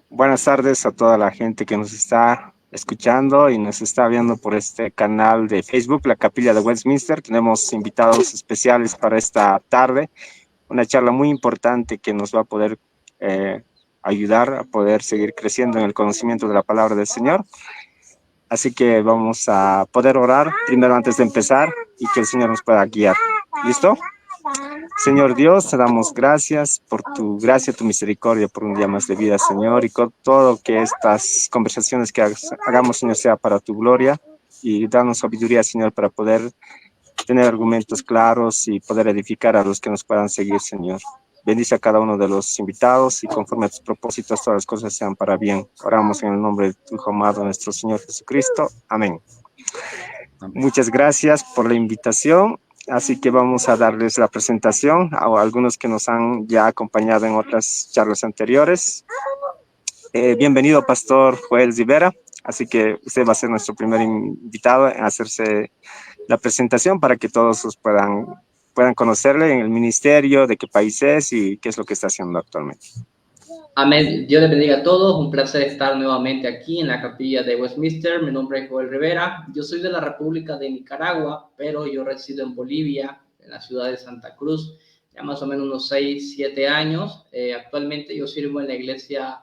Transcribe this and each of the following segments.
Buenas tardes a toda la gente que nos está escuchando y nos está viendo por este canal de Facebook, la Capilla de Westminster. Tenemos invitados especiales para esta tarde, una charla muy importante que nos va a poder ayudar a poder seguir creciendo en el conocimiento de la palabra del Señor. Así que vamos a poder orar primero antes de empezar y que el Señor nos pueda guiar. ¿Listo? Señor Dios, te damos gracias por tu gracia, tu misericordia, por un día más de vida, Señor, y con todo que estas conversaciones que hagamos, Señor, sea para tu gloria, y danos sabiduría, Señor, para poder tener argumentos claros y poder edificar a los que nos puedan seguir, Señor. Bendice a cada uno de los invitados y conforme a tus propósitos todas las cosas sean para bien. Oramos en el nombre de tu Hijo amado, nuestro Señor Jesucristo. Amén. Muchas gracias por la invitación. Así que vamos a darles la presentación a algunos que nos han ya acompañado en otras charlas anteriores. Bienvenido, Pastor Joel Rivera. Así que usted va a ser nuestro primer invitado en hacerse la presentación para que todos puedan conocerle en el ministerio, de qué país es y qué es lo que está haciendo actualmente. Amén. Dios les bendiga a todos. Un placer estar nuevamente aquí en la Capilla de Westminster. Mi nombre es Joel Rivera. Yo soy de la República de Nicaragua, pero yo resido en Bolivia, en la ciudad de Santa Cruz, ya más o menos unos 6, 7 años. Actualmente yo sirvo en la Iglesia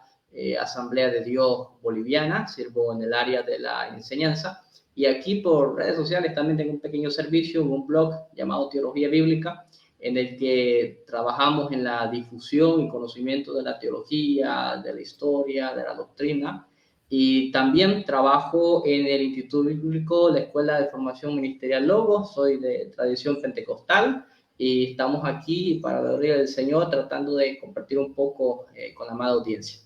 Asamblea de Dios Boliviana, sirvo en el área de la enseñanza. Y aquí por redes sociales también tengo un pequeño servicio, un blog llamado Teología Bíblica, en el que trabajamos en la difusión y conocimiento de la teología, de la historia, de la doctrina. Y también trabajo en el Instituto Bíblico, la Escuela de Formación Ministerial Logos. Soy de tradición pentecostal y estamos aquí para la gloria del Señor tratando de compartir un poco con la amada audiencia.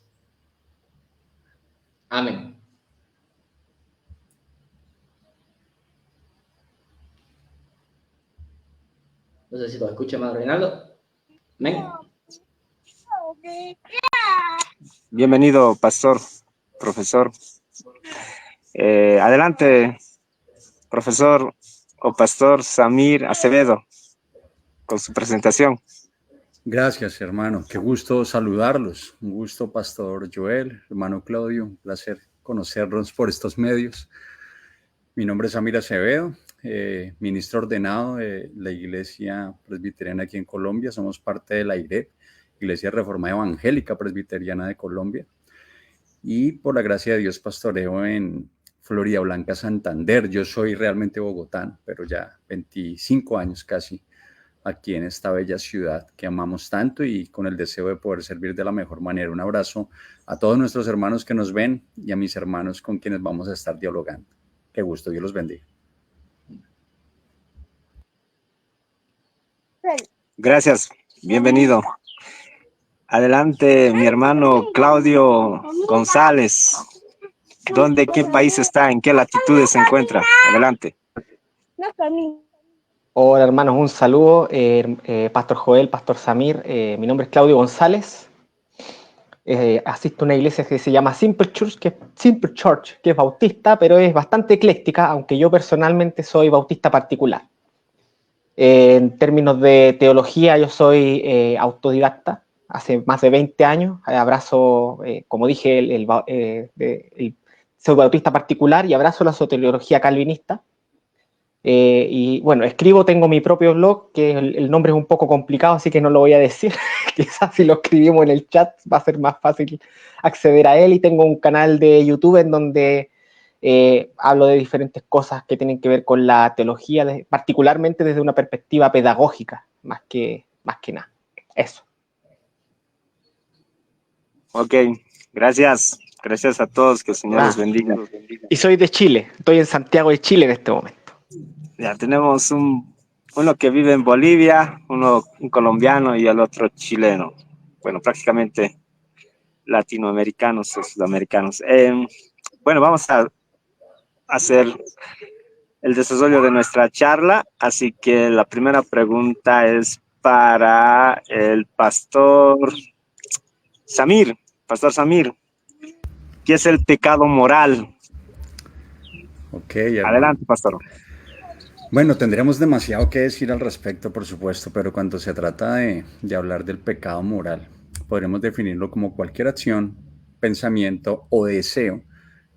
Amén. No sé si lo escucha, Madre Reinaldo. Amén. Bienvenido, pastor, profesor. Adelante, profesor o pastor Samir Acevedo, con su presentación. Gracias, hermano. Qué gusto saludarlos. Un gusto, pastor Joel, hermano Claudio. Un placer conocerlos por estos medios. Mi nombre es Samir Acevedo, ministro ordenado de la Iglesia Presbiteriana aquí en Colombia. Somos parte de la IREP, Iglesia Reformada Evangélica Presbiteriana de Colombia. Y por la gracia de Dios pastoreo en Florida Blanca, Santander. Yo soy realmente bogotano, pero ya 25 años casi aquí en esta bella ciudad que amamos tanto y con el deseo de poder servir de la mejor manera. Un abrazo a todos nuestros hermanos que nos ven y a mis hermanos con quienes vamos a estar dialogando. Qué gusto, Dios los bendiga. Gracias, bienvenido. Adelante, mi hermano Claudio González. ¿Dónde, qué país está, en qué latitudes se encuentra? Adelante. Hola hermanos, un saludo, Pastor Joel, Pastor Samir, mi nombre es Claudio González, asisto a una iglesia que se llama Simple Church, que es bautista, pero es bastante ecléctica, aunque yo personalmente soy bautista particular. En términos de teología, yo soy autodidacta, hace más de 20 años, abrazo, como dije, soy bautista particular y abrazo la soteriología calvinista. Y bueno, tengo mi propio blog, que el nombre es un poco complicado, así que no lo voy a decir. Quizás si lo escribimos en el chat va a ser más fácil acceder a él. Y tengo un canal de YouTube en donde hablo de diferentes cosas que tienen que ver con la teología, particularmente desde una perspectiva pedagógica, más que nada. Eso. Ok, gracias. Gracias a todos, que el Señor los bendiga. Y soy de Chile, estoy en Santiago de Chile en este momento. Ya tenemos uno que vive en Bolivia, un colombiano y el otro chileno. Bueno, prácticamente latinoamericanos o sudamericanos. Bueno, vamos a hacer el desarrollo de nuestra charla, así que la primera pregunta es para el pastor Samir. Pastor Samir, ¿qué es el pecado moral? Ok, hermano. Adelante, pastor. Bueno, tendríamos demasiado que decir al respecto, por supuesto, pero cuando se trata de hablar del pecado moral, podremos definirlo como cualquier acción, pensamiento o deseo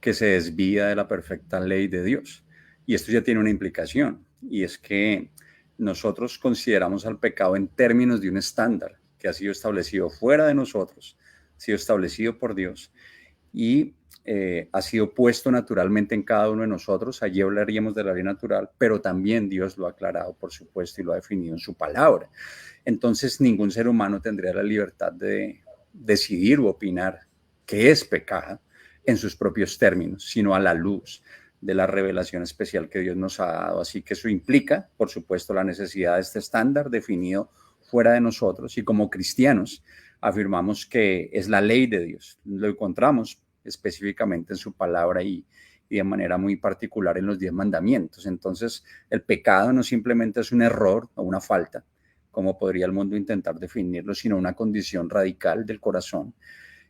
que se desvía de la perfecta ley de Dios. Y esto ya tiene una implicación, y es que nosotros consideramos al pecado en términos de un estándar que ha sido establecido fuera de nosotros, ha sido establecido por Dios, y ha sido puesto naturalmente en cada uno de nosotros. Allí hablaríamos de la ley natural, pero también Dios lo ha aclarado, por supuesto, y lo ha definido en su palabra. Entonces, ningún ser humano tendría la libertad de decidir u opinar qué es pecado en sus propios términos, sino a la luz de la revelación especial que Dios nos ha dado. Así que eso implica, por supuesto, la necesidad de este estándar definido fuera de nosotros, y como cristianos afirmamos que es la ley de Dios. Lo encontramos específicamente en su palabra y de manera muy particular en los 10 mandamientos. Entonces, el pecado no simplemente es un error o una falta, como podría el mundo intentar definirlo, sino una condición radical del corazón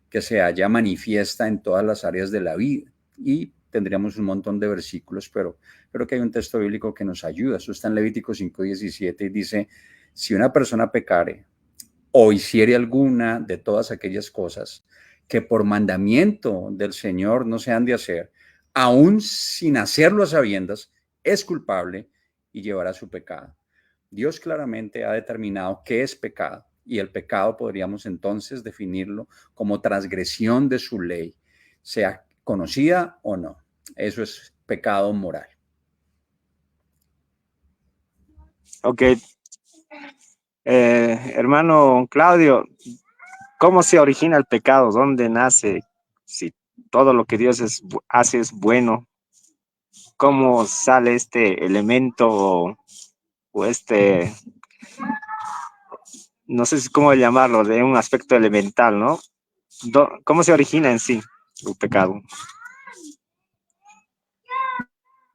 que se halla manifiesta en todas las áreas de la vida. Y tendríamos un montón de versículos, pero creo que hay un texto bíblico que nos ayuda. Eso está en Levítico 5:17 y dice: si una persona pecare o hiciere alguna de todas aquellas cosas que por mandamiento del Señor no se han de hacer, aún sin hacerlo a sabiendas, es culpable y llevará su pecado. Dios claramente ha determinado qué es pecado, y el pecado podríamos entonces definirlo como transgresión de su ley, sea conocida o no. Eso es pecado moral. Ok, hermano Claudio, ¿cómo se origina el pecado? ¿Dónde nace? Si todo lo que Dios hace es bueno, ¿cómo sale este elemento o este, no sé cómo llamarlo, de un aspecto elemental, ¿no? ¿Cómo se origina en sí el pecado?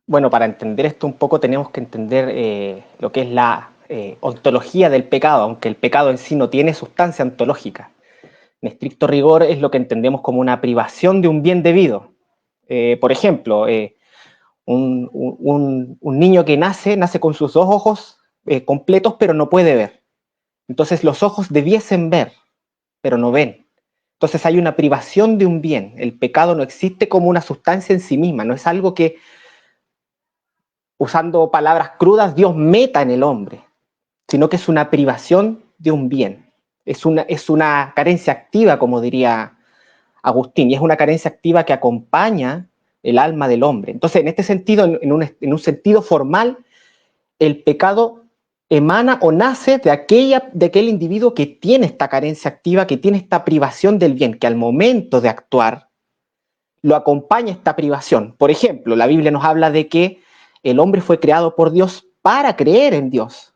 Bueno, para entender esto un poco tenemos que entender lo que es la ontología del pecado, aunque el pecado en sí no tiene sustancia ontológica. En estricto rigor es lo que entendemos como una privación de un bien debido. Por ejemplo, un niño que nace con sus dos ojos completos, pero no puede ver. Entonces los ojos debiesen ver, pero no ven. Entonces hay una privación de un bien. El pecado no existe como una sustancia en sí misma, no es algo que, usando palabras crudas, Dios meta en el hombre, sino que es una privación de un bien. Es una carencia activa, como diría Agustín, y es una carencia activa que acompaña el alma del hombre. Entonces, en este sentido, en un sentido formal, el pecado emana o nace de aquel individuo que tiene esta carencia activa, que tiene esta privación del bien, que al momento de actuar lo acompaña esta privación. Por ejemplo, la Biblia nos habla de que el hombre fue creado por Dios para creer en Dios.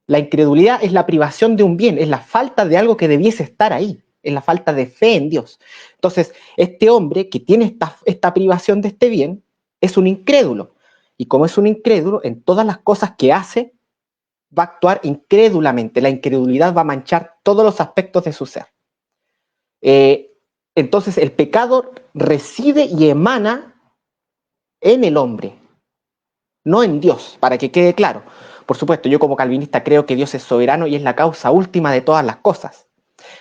La incredulidad es la privación de un bien, es la falta de algo que debiese estar ahí, es la falta de fe en Dios. Entonces, este hombre que tiene esta privación de este bien es un incrédulo. Y como es un incrédulo, en todas las cosas que hace, va a actuar incrédulamente. La incredulidad va a manchar todos los aspectos de su ser. Entonces, el pecado reside y emana en el hombre, no en Dios, para que quede claro. Por supuesto, yo como calvinista creo que Dios es soberano y es la causa última de todas las cosas.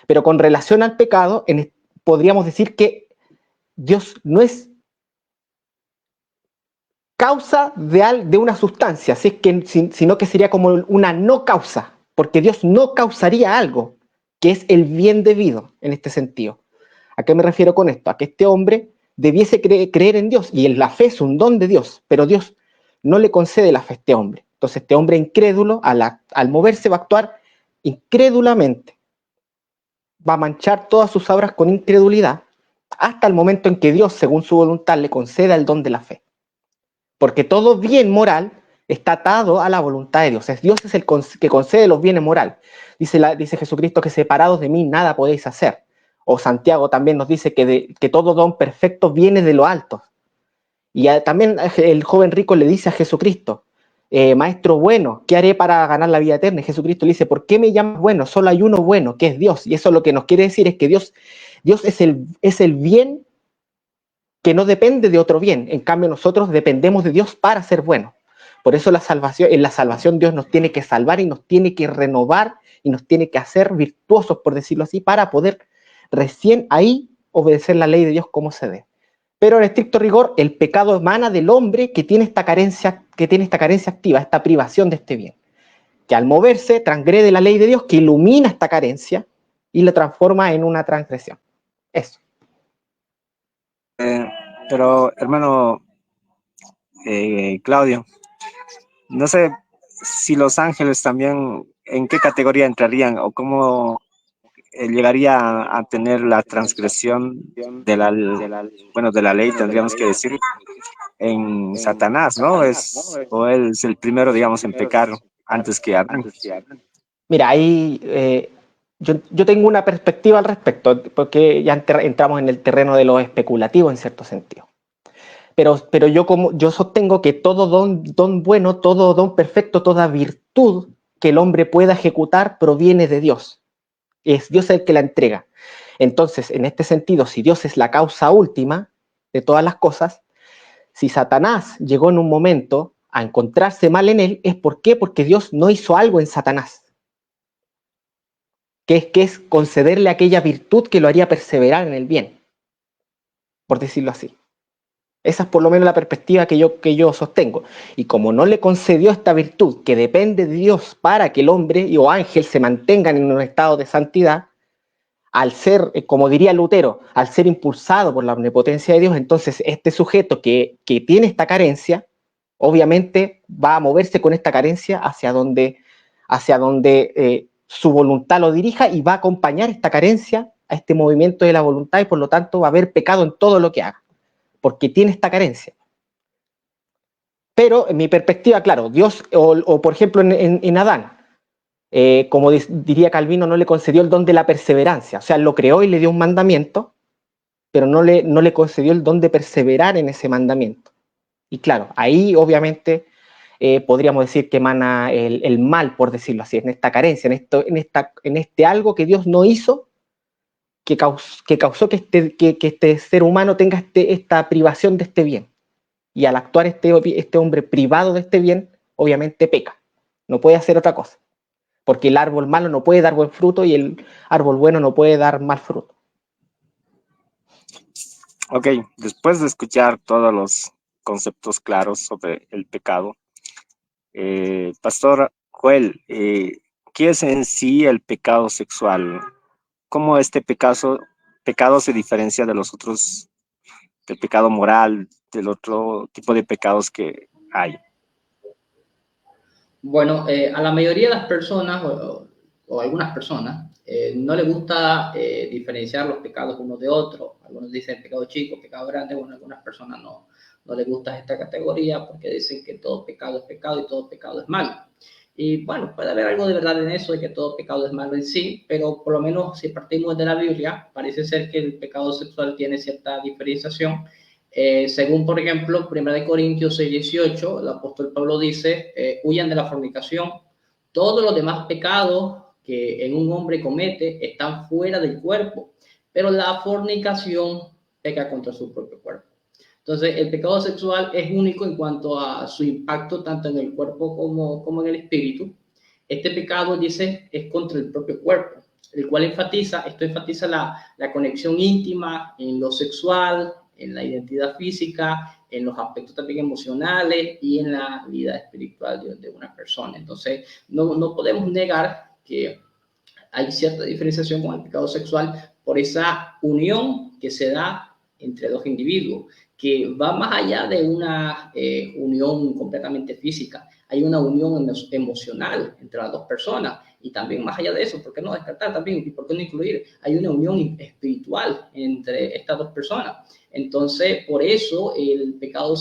Pero con relación al pecado, podríamos decir que Dios no es causa de una sustancia, sino que sería como una no causa, porque Dios no causaría algo, que es el bien debido en este sentido. ¿A qué me refiero con esto? A que este hombre debiese creer en Dios, y la fe es un don de Dios, pero Dios no le concede la fe a este hombre. Entonces este hombre incrédulo, al moverse, va a actuar incrédulamente, va a manchar todas sus obras con incredulidad, hasta el momento en que Dios, según su voluntad, le conceda el don de la fe. Porque todo bien moral está atado a la voluntad de Dios. Dios es el que concede los bienes morales. Dice Jesucristo que separados de mí nada podéis hacer. O Santiago también nos dice que todo don perfecto viene de lo alto. Y también el joven rico le dice a Jesucristo, maestro bueno, ¿qué haré para ganar la vida eterna? Y Jesucristo le dice, ¿por qué me llamas bueno? Solo hay uno bueno, que es Dios. Y eso lo que nos quiere decir es que Dios es el bien que no depende de otro bien. En cambio, nosotros dependemos de Dios para ser buenos. Por eso en la salvación Dios nos tiene que salvar y nos tiene que renovar y nos tiene que hacer virtuosos, por decirlo así, para poder recién ahí obedecer la ley de Dios como se debe. Pero en estricto rigor, el pecado emana del hombre que tiene esta carencia activa, esta privación de este bien, que al moverse transgrede la ley de Dios, que ilumina esta carencia y la transforma en una transgresión. Eso. Pero, hermano Claudio, no sé si los ángeles también, ¿en qué categoría entrarían o cómo llegaría a tener la transgresión de la ley, tendríamos que decir, en Satanás, ¿no? O él es el primero, digamos, en pecar antes que Adán. Mira, ahí yo tengo una perspectiva al respecto, porque ya entramos en el terreno de lo especulativo en cierto sentido. Pero yo sostengo que todo don bueno, todo don perfecto, toda virtud que el hombre pueda ejecutar proviene de Dios. Es Dios el que la entrega. Entonces, en este sentido, si Dios es la causa última de todas las cosas, si Satanás llegó en un momento a encontrarse mal en él, ¿es por qué? Porque Dios no hizo algo en Satanás, que es concederle aquella virtud que lo haría perseverar en el bien, por decirlo así. Esa es por lo menos la perspectiva que yo sostengo. Y como no le concedió esta virtud que depende de Dios para que el hombre o ángel se mantengan en un estado de santidad, al ser, como diría Lutero, al ser impulsado por la omnipotencia de Dios, entonces este sujeto que tiene esta carencia, obviamente va a moverse con esta carencia hacia donde su voluntad lo dirija y va a acompañar esta carencia a este movimiento de la voluntad y por lo tanto va a haber pecado en todo lo que haga, porque tiene esta carencia. Pero en mi perspectiva, claro, Dios, o por ejemplo en Adán, como diría Calvino, no le concedió el don de la perseverancia, o sea, lo creó y le dio un mandamiento, pero no le concedió el don de perseverar en ese mandamiento. Y claro, ahí obviamente podríamos decir que emana el mal, por decirlo así, en esta carencia, en este algo que Dios no hizo, que causó que este ser humano tenga esta privación de este bien. Y al actuar este hombre privado de este bien, obviamente peca. No puede hacer otra cosa. Porque el árbol malo no puede dar buen fruto y el árbol bueno no puede dar mal fruto. Ok, después de escuchar todos los conceptos claros sobre el pecado, Pastor Joel, ¿qué es en sí el pecado sexual? ¿Cómo este pecado se diferencia de los otros, del pecado moral, del otro tipo de pecados que hay? Bueno, a la mayoría de las personas o algunas personas no les gusta diferenciar los pecados unos de otros. Algunos dicen pecado chico, pecado grande. Bueno, a algunas personas no les gusta esta categoría porque dicen que todo pecado es pecado y todo pecado es malo. Y bueno, puede haber algo de verdad en eso, de que todo pecado es malo en sí, pero por lo menos si partimos de la Biblia, parece ser que el pecado sexual tiene cierta diferenciación. Según, por ejemplo, 1 Corintios 6:18, el apóstol Pablo dice, huyan de la fornicación. Todos los demás pecados que en un hombre comete están fuera del cuerpo, pero la fornicación peca contra su propio cuerpo. Entonces, el pecado sexual es único en cuanto a su impacto tanto en el cuerpo como en el espíritu. Este pecado, dice, es contra el propio cuerpo, el cual enfatiza la conexión íntima en lo sexual, en la identidad física, en los aspectos también emocionales y en la vida espiritual de una persona. Entonces, no podemos negar que hay cierta diferenciación con el pecado sexual por esa unión que se da entre dos individuos, que va más allá de una unión completamente física. Hay una unión emocional entre las dos personas y también más allá de eso, ¿por qué no descartar también y por qué no incluir? Hay una unión espiritual entre estas dos personas. Entonces, por eso el pecado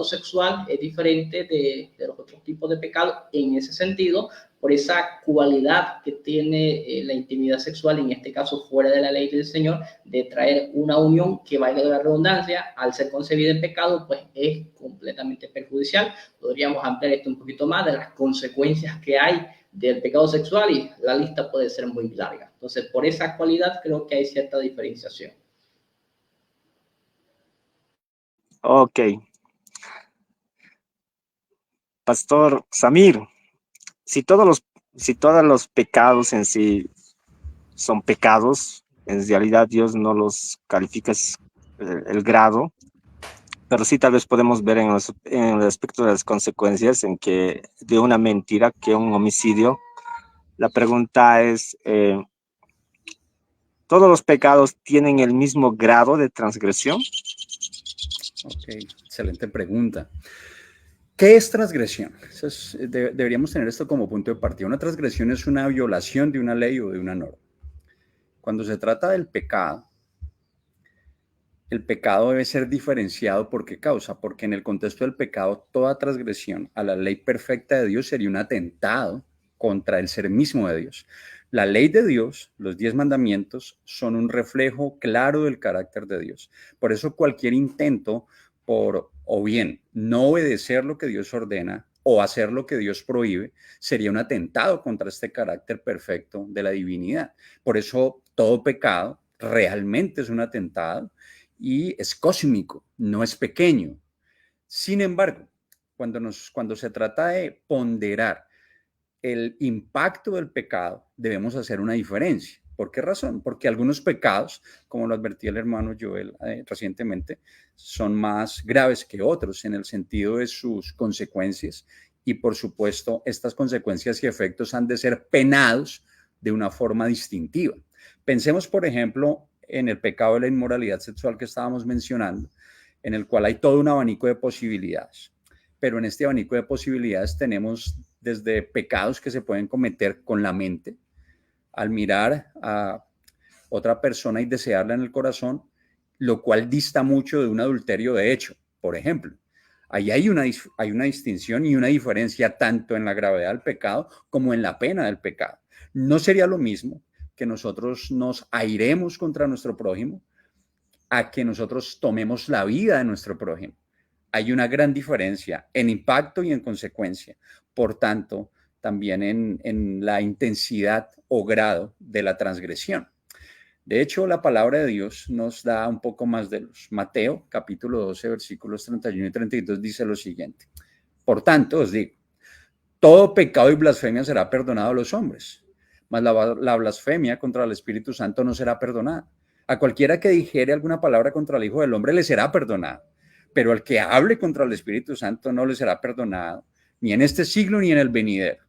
sexual es diferente de los otros tipos de pecados en ese sentido, por esa cualidad que tiene la intimidad sexual, en este caso fuera de la ley del Señor, de traer una unión que, valga la redundancia, al ser concebida en pecado, pues es completamente perjudicial. Podríamos ampliar esto un poquito más de las consecuencias que hay del pecado sexual y la lista puede ser muy larga. Entonces, por esa cualidad creo que hay cierta diferenciación. Ok. Pastor Samir, si todos los pecados en sí son pecados, en realidad Dios no los califica el grado, pero sí tal vez podemos ver en el aspecto de las consecuencias, en que de una mentira, que un homicidio, la pregunta es, ¿todos los pecados tienen el mismo grado de transgresión? Ok, excelente pregunta. ¿Qué es transgresión? Deberíamos tener esto como punto de partida. Una transgresión es una violación de una ley o de una norma. Cuando se trata del pecado, el pecado debe ser diferenciado. ¿Por qué causa? Porque en el contexto del pecado, toda transgresión a la ley perfecta de Dios sería un atentado contra el ser mismo de Dios. La ley de Dios, los 10 mandamientos, son un reflejo claro del carácter de Dios. Por eso cualquier intento por o bien no obedecer lo que Dios ordena o hacer lo que Dios prohíbe sería un atentado contra este carácter perfecto de la divinidad. Por eso todo pecado realmente es un atentado y es cósmico, no es pequeño. Sin embargo, cuando se trata de ponderar el impacto del pecado, debemos hacer una diferencia. ¿Por qué razón? Porque algunos pecados, como lo advertía el hermano Joel recientemente, son más graves que otros en el sentido de sus consecuencias y, por supuesto, estas consecuencias y efectos han de ser penados de una forma distintiva. Pensemos, por ejemplo, en el pecado de la inmoralidad sexual que estábamos mencionando, en el cual hay todo un abanico de posibilidades. Pero en este abanico de posibilidades tenemos desde pecados que se pueden cometer con la mente, al mirar a otra persona y desearla en el corazón, lo cual dista mucho de un adulterio de hecho, por ejemplo. Ahí hay una distinción y una diferencia tanto en la gravedad del pecado como en la pena del pecado. No sería lo mismo que nosotros nos airemos contra nuestro prójimo a que nosotros tomemos la vida de nuestro prójimo. Hay una gran diferencia en impacto y en consecuencia. Por tanto, también en la intensidad o grado de la transgresión. De hecho, la palabra de Dios nos da un poco más de luz. Mateo, capítulo 12, versículos 31 y 32, dice lo siguiente. Por tanto, os digo, todo pecado y blasfemia será perdonado a los hombres, mas la blasfemia contra el Espíritu Santo no será perdonada. A cualquiera que dijere alguna palabra contra el Hijo del Hombre le será perdonado, pero al que hable contra el Espíritu Santo no le será perdonado, ni en este siglo ni en el venidero.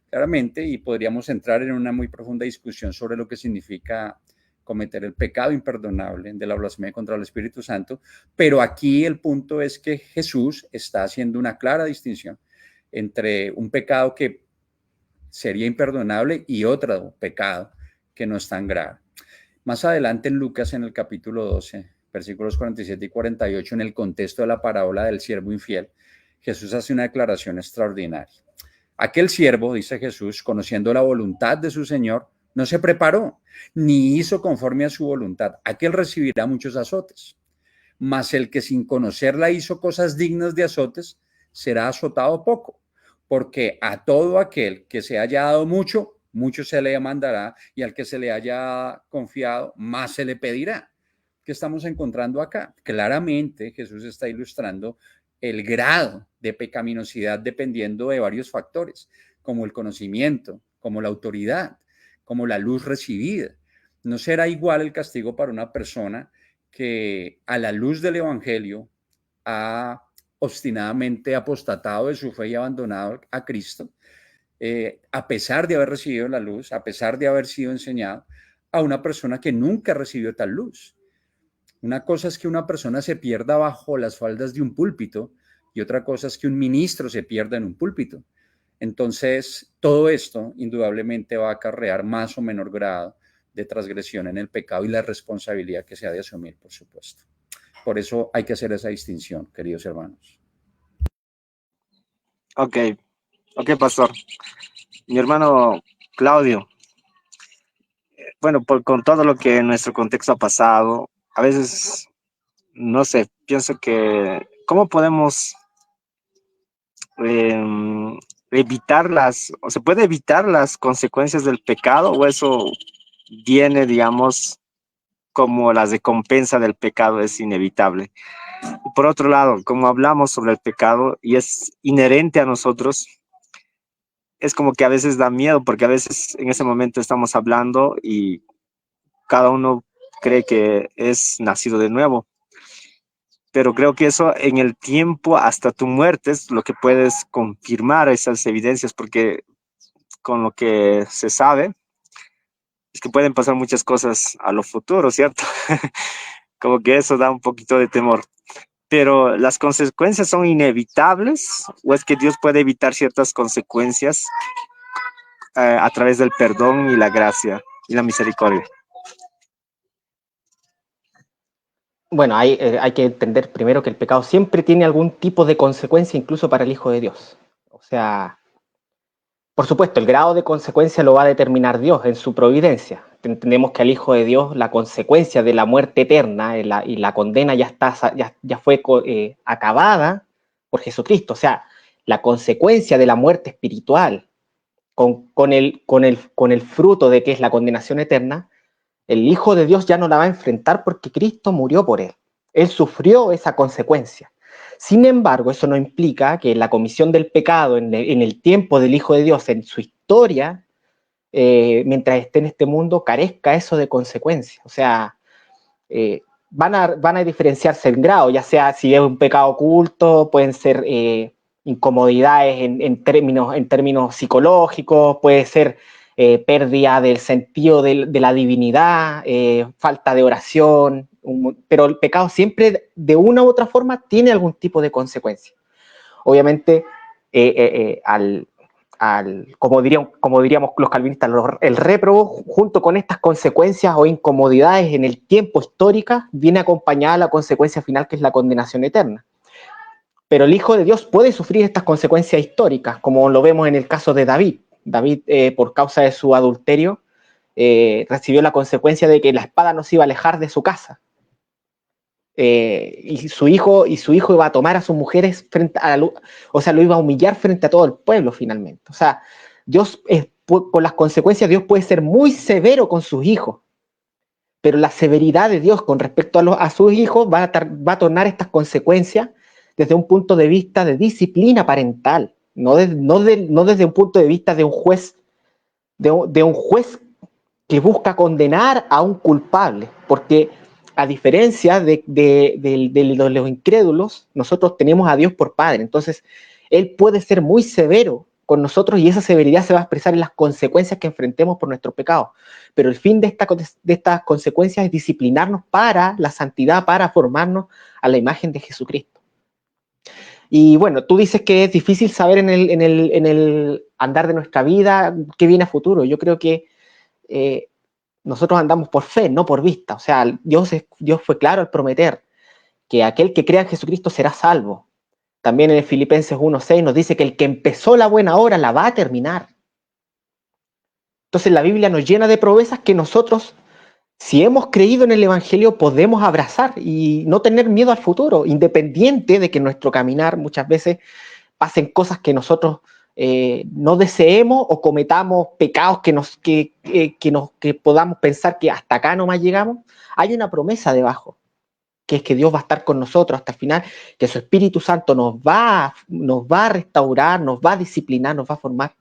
Claramente, y podríamos entrar en una muy profunda discusión sobre lo que significa cometer el pecado imperdonable de la blasfemia contra el Espíritu Santo, pero aquí el punto es que Jesús está haciendo una clara distinción entre un pecado que sería imperdonable y otro pecado que no es tan grave. Más adelante en Lucas, en el capítulo 12, versículos 47 y 48, en el contexto de la parábola del siervo infiel, Jesús hace una declaración extraordinaria. Aquel siervo, dice Jesús, conociendo la voluntad de su Señor, no se preparó, ni hizo conforme a su voluntad. Aquel recibirá muchos azotes. Mas el que sin conocerla hizo cosas dignas de azotes, será azotado poco. Porque a todo aquel que se haya dado mucho, mucho se le demandará, y al que se le haya confiado, más se le pedirá. ¿Qué estamos encontrando acá? Claramente Jesús está ilustrando el grado de pecaminosidad dependiendo de varios factores, como el conocimiento, como la autoridad, como la luz recibida. No será igual el castigo para una persona que a la luz del Evangelio ha obstinadamente apostatado de su fe y abandonado a Cristo, a pesar de haber recibido la luz, a pesar de haber sido enseñado, a una persona que nunca recibió tal luz. Una cosa es que una persona se pierda bajo las faldas de un púlpito y otra cosa es que un ministro se pierda en un púlpito. Entonces, todo esto indudablemente va a acarrear más o menor grado de transgresión en el pecado y la responsabilidad que se ha de asumir, por supuesto. Por eso hay que hacer esa distinción, queridos hermanos. Ok, pastor. Mi hermano Claudio, bueno, con todo lo que en nuestro contexto ha pasado, a veces, no sé, pienso que, ¿cómo podemos o se puede evitar las consecuencias del pecado, o eso viene, digamos, como la recompensa del pecado es inevitable? Y por otro lado, como hablamos sobre el pecado y es inherente a nosotros, es como que a veces da miedo, porque a veces en ese momento estamos hablando y cada uno cree que es nacido de nuevo. Pero creo que eso en el tiempo hasta tu muerte es lo que puedes confirmar esas evidencias, porque con lo que se sabe es que pueden pasar muchas cosas a lo futuro, ¿cierto? Como que eso da un poquito de temor. Pero las consecuencias son inevitables, o es que Dios puede evitar ciertas consecuencias a través del perdón y la gracia y la misericordia. Bueno, hay que entender primero que el pecado siempre tiene algún tipo de consecuencia, incluso para el Hijo de Dios. O sea, por supuesto, el grado de consecuencia lo va a determinar Dios en su providencia. Entendemos que al Hijo de Dios la consecuencia de la muerte eterna y la condena ya fue acabada por Jesucristo. O sea, la consecuencia de la muerte espiritual con el fruto de que es la condenación eterna, el Hijo de Dios ya no la va a enfrentar porque Cristo murió por él. Él sufrió esa consecuencia. Sin embargo, eso no implica que la comisión del pecado en el tiempo del Hijo de Dios, en su historia, mientras esté en este mundo, carezca eso de consecuencia. O sea, van a diferenciarse en grado, ya sea si es un pecado oculto, pueden ser incomodidades en términos psicológicos, puede ser pérdida del sentido de la divinidad, falta de oración, pero el pecado siempre de una u otra forma tiene algún tipo de consecuencia. Obviamente, como diríamos los calvinistas, el réprobo, junto con estas consecuencias o incomodidades en el tiempo histórica, viene acompañada la consecuencia final, que es la condenación eterna. Pero el Hijo de Dios puede sufrir estas consecuencias históricas, como lo vemos en el caso de David. David, por causa de su adulterio, recibió la consecuencia de que la espada no se iba a alejar de su casa. Y su hijo iba a tomar a sus mujeres o sea, lo iba a humillar frente a todo el pueblo finalmente. O sea, Dios, con las consecuencias, Dios puede ser muy severo con sus hijos, pero la severidad de Dios con respecto a sus hijos va a tornar estas consecuencias desde un punto de vista de disciplina parental, no desde un punto de vista de un juez, de un juez que busca condenar a un culpable, porque a diferencia de los incrédulos, nosotros tenemos a Dios por Padre. Entonces, Él puede ser muy severo con nosotros y esa severidad se va a expresar en las consecuencias que enfrentemos por nuestros pecados. Pero el fin de estas consecuencias es disciplinarnos para la santidad, para formarnos a la imagen de Jesucristo. Y bueno, tú dices que es difícil saber en el andar de nuestra vida qué viene a futuro. Yo creo que nosotros andamos por fe, no por vista. O sea, Dios fue claro al prometer que aquel que crea en Jesucristo será salvo. También en Filipenses 1:6 nos dice que el que empezó la buena obra la va a terminar. Entonces la Biblia nos llena de promesas que nosotros, si hemos creído en el Evangelio, podemos abrazar y no tener miedo al futuro, independiente de que en nuestro caminar muchas veces pasen cosas que nosotros no deseemos o cometamos pecados que podamos pensar que hasta acá nomás llegamos. Hay una promesa debajo, que es que Dios va a estar con nosotros hasta el final, que su Espíritu Santo nos va a restaurar, nos va a disciplinar, nos va a formar.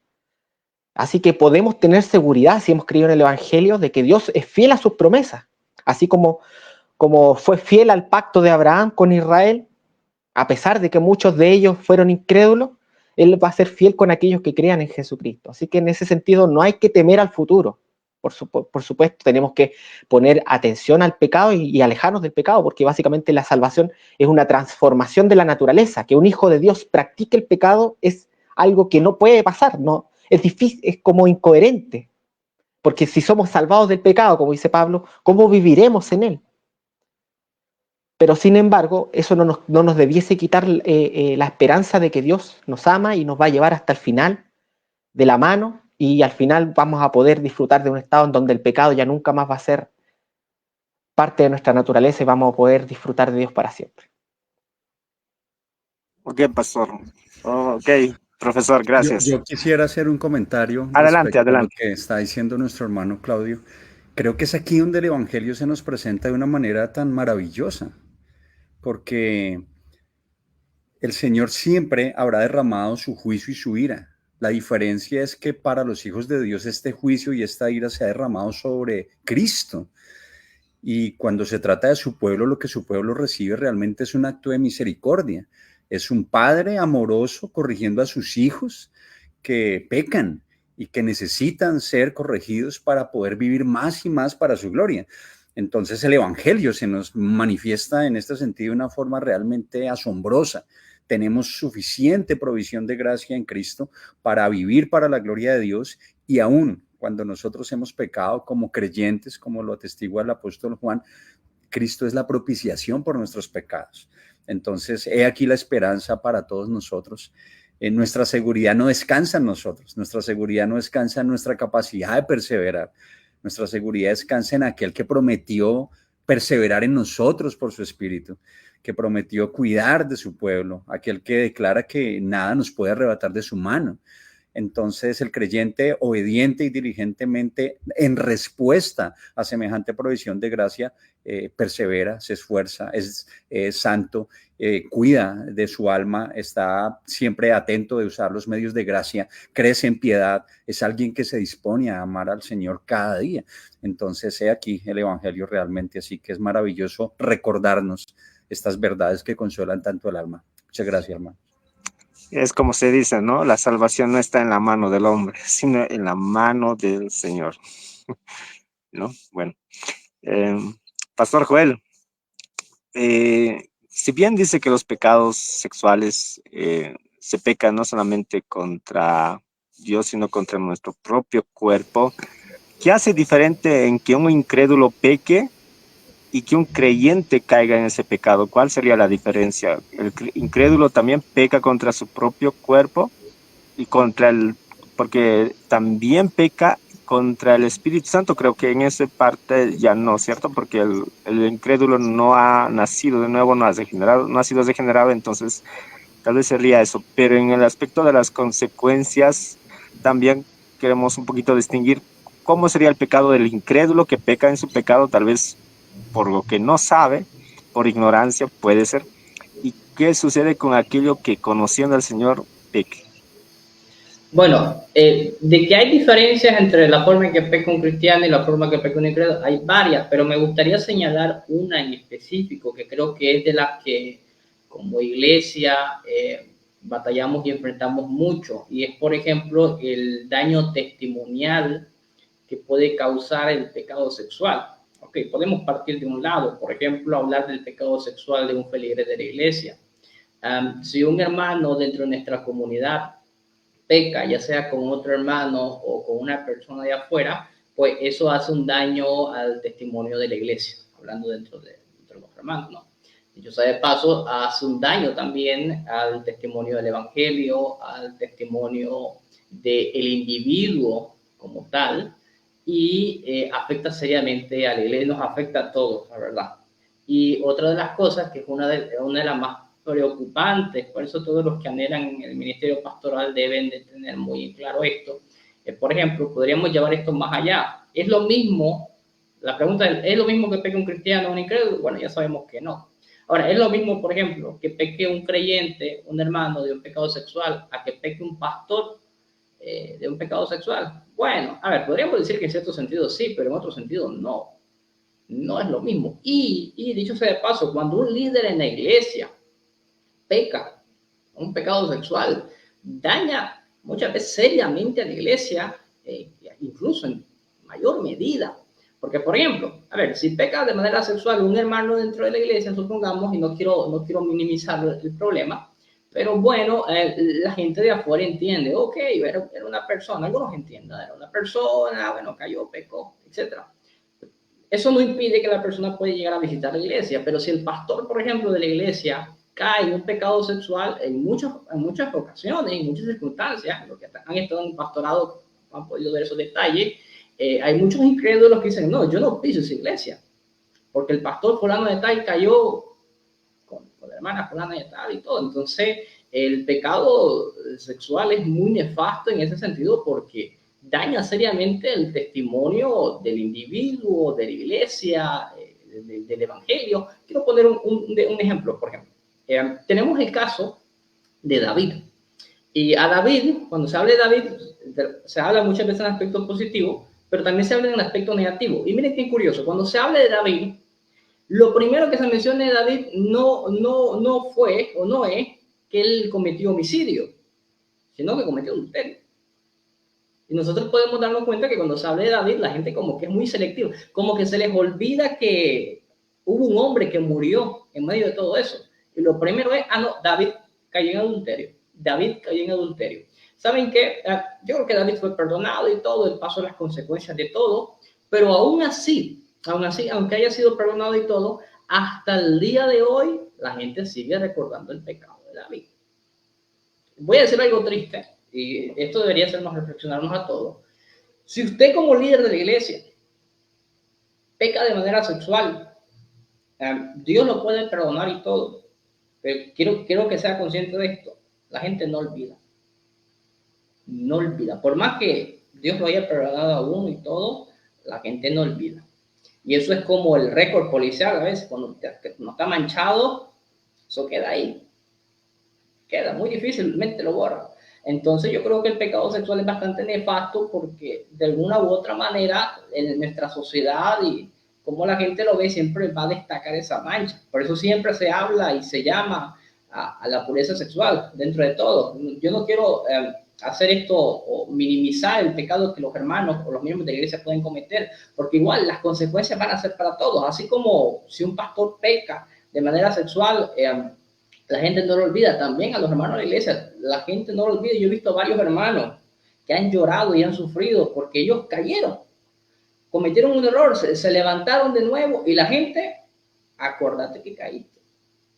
Así que podemos tener seguridad, si hemos creído en el Evangelio, de que Dios es fiel a sus promesas, así como fue fiel al pacto de Abraham con Israel, a pesar de que muchos de ellos fueron incrédulos. Él va a ser fiel con aquellos que crean en Jesucristo. Así que en ese sentido no hay que temer al futuro. Por supuesto, tenemos que poner atención al pecado y alejarnos del pecado, porque básicamente la salvación es una transformación de la naturaleza. Que un hijo de Dios practique el pecado es algo que no puede pasar, no, es difícil, es como incoherente. Porque si somos salvados del pecado, como dice Pablo, ¿cómo viviremos en él? Pero sin embargo, eso no nos debiese quitar la esperanza de que Dios nos ama y nos va a llevar hasta el final de la mano, y al final vamos a poder disfrutar de un estado en donde el pecado ya nunca más va a ser parte de nuestra naturaleza y vamos a poder disfrutar de Dios para siempre. Ok, pastor. Ok, profesor, gracias. Yo quisiera hacer un comentario Adelante, respecto a lo adelante. que está diciendo nuestro hermano Claudio. Creo que es aquí donde el Evangelio se nos presenta de una manera tan maravillosa, porque el Señor siempre habrá derramado su juicio y su ira. La diferencia es que para los hijos de Dios este juicio y esta ira se ha derramado sobre Cristo. Y cuando se trata de su pueblo, lo que su pueblo recibe realmente es un acto de misericordia. Es un padre amoroso corrigiendo a sus hijos que pecan y que necesitan ser corregidos para poder vivir más y más para su gloria. Entonces el evangelio se nos manifiesta en este sentido de una forma realmente asombrosa. Tenemos suficiente provisión de gracia en Cristo para vivir para la gloria de Dios, y aún cuando nosotros hemos pecado como creyentes, como lo atestigua el apóstol Juan, Cristo es la propiciación por nuestros pecados. Entonces, he aquí la esperanza para todos nosotros. Nuestra seguridad no descansa en nosotros, nuestra seguridad no descansa en nuestra capacidad de perseverar, nuestra seguridad descansa en aquel que prometió perseverar en nosotros por su Espíritu, que prometió cuidar de su pueblo, aquel que declara que nada nos puede arrebatar de su mano. Entonces el creyente obediente y diligentemente en respuesta a semejante provisión de gracia persevera, se esfuerza, es santo, cuida de su alma, está siempre atento de usar los medios de gracia, crece en piedad, es alguien que se dispone a amar al Señor cada día. Entonces he aquí el evangelio realmente, así que es maravilloso recordarnos estas verdades que consuelan tanto el alma. Muchas gracias, hermano. Es como se dice, ¿no? La salvación no está en la mano del hombre, sino en la mano del Señor, ¿no? Bueno, Pastor Joel, si bien dice que los pecados sexuales se pecan no solamente contra Dios, sino contra nuestro propio cuerpo, ¿qué hace diferente en que un incrédulo peque y que un creyente caiga en ese pecado? ¿Cuál sería la diferencia? El incrédulo también peca contra su propio cuerpo y porque también peca contra el Espíritu Santo. Creo que en esa parte ya no, ¿cierto? Porque el incrédulo no ha nacido de nuevo, no ha sido degenerado, entonces tal vez sería eso. Pero en el aspecto de las consecuencias, también queremos un poquito distinguir cómo sería el pecado del incrédulo que peca en su pecado, tal vez por lo que no sabe, por ignorancia puede ser, y qué sucede con aquello que conociendo al Señor peque. Bueno, de que hay diferencias entre la forma en que peca un cristiano y la forma en que peca un incrédulo, hay varias, pero me gustaría señalar una en específico que creo que es de las que como iglesia batallamos y enfrentamos mucho, y es, por ejemplo, el daño testimonial que puede causar el pecado sexual. Ok, podemos partir de un lado, por ejemplo, hablar del pecado sexual de un feligres de la iglesia. Si un hermano dentro de nuestra comunidad peca, ya sea con otro hermano o con una persona de afuera, pues eso hace un daño al testimonio de la iglesia, hablando dentro de los hermanos, ¿no? Dicho sea de paso, hace un daño también al testimonio del evangelio, al testimonio del individuo como tal, y afecta seriamente a la iglesia, nos afecta a todos, la verdad. Y otra de las cosas, que es una de las más preocupantes, por eso todos los que anhelan el ministerio pastoral deben de tener muy claro esto. Por ejemplo, podríamos llevar esto más allá. ¿Es lo mismo? La pregunta es ¿lo mismo que peque un cristiano o un incrédulo? Bueno, ya sabemos que no. Ahora, ¿es lo mismo, por ejemplo, que peque un creyente, un hermano de un pecado sexual, a que peque un pastor de un pecado sexual? Bueno, a ver, podríamos decir que en cierto sentido sí, pero en otro sentido no. No es lo mismo. Y dicho sea de paso, cuando un líder en la iglesia peca, un pecado sexual, daña muchas veces seriamente a la iglesia, incluso en mayor medida. Porque, por ejemplo, a ver, si peca de manera sexual un hermano dentro de la iglesia, supongamos, y no quiero minimizar el problema, pero bueno, la gente de afuera entiende, ok, era una persona, algunos entienden, era una persona, bueno, cayó, pecó, etc. Eso no impide que la persona pueda llegar a visitar la iglesia, pero si el pastor, por ejemplo, de la iglesia cae en un pecado sexual en muchas ocasiones, en muchas circunstancias, los que han estado en pastorado han podido ver esos detalles, hay muchos incrédulos que dicen, no, yo no piso esa iglesia, porque el pastor fulano de tal cayó con la hermana fulana de tal y todo. Entonces, el pecado sexual es muy nefasto en ese sentido porque daña seriamente el testimonio del individuo, de la iglesia, del Evangelio. Quiero poner un ejemplo, por ejemplo. Tenemos el caso de David. Y a David, cuando se habla de David, se habla muchas veces en aspecto positivo, pero también se habla en aspecto negativo. Y miren qué curioso, cuando se habla de David, lo primero que se menciona de David no fue o no es que él cometió homicidio, sino que cometió adulterio. Y nosotros podemos darnos cuenta que cuando se habla de David, la gente como que es muy selectiva, como que se les olvida que hubo un hombre que murió en medio de todo eso. Y lo primero es, no, David cayó en adulterio. David cayó en adulterio. ¿Saben qué? Yo creo que David fue perdonado y todo, él pasó las consecuencias de todo, pero aún así, aunque haya sido perdonado y todo, hasta el día de hoy, la gente sigue recordando el pecado de David. Voy a decir algo triste, y esto debería hacernos reflexionarnos a todos. Si usted como líder de la iglesia peca de manera sexual, Dios lo puede perdonar y todo, pero quiero que sea consciente de esto. La gente no olvida. No olvida. Por más que Dios lo haya perdonado a uno y todo, la gente no olvida. Y eso es como el récord policial a veces. Cuando no está manchado, eso queda ahí. Queda muy difícilmente lo borra. Entonces yo creo que el pecado sexual es bastante nefasto porque de alguna u otra manera en nuestra sociedad y como la gente lo ve siempre va a destacar esa mancha. Por eso siempre se habla y se llama a la pureza sexual dentro de todo. Yo no quiero hacer esto o minimizar el pecado que los hermanos o los miembros de la iglesia pueden cometer, porque igual las consecuencias van a ser para todos, así como si un pastor peca de manera sexual, la gente no lo olvida, también a los hermanos de la iglesia, la gente no lo olvida. Yo he visto varios hermanos que han llorado y han sufrido porque ellos cayeron, cometieron un error, se levantaron de nuevo y la gente, acordate que caíste.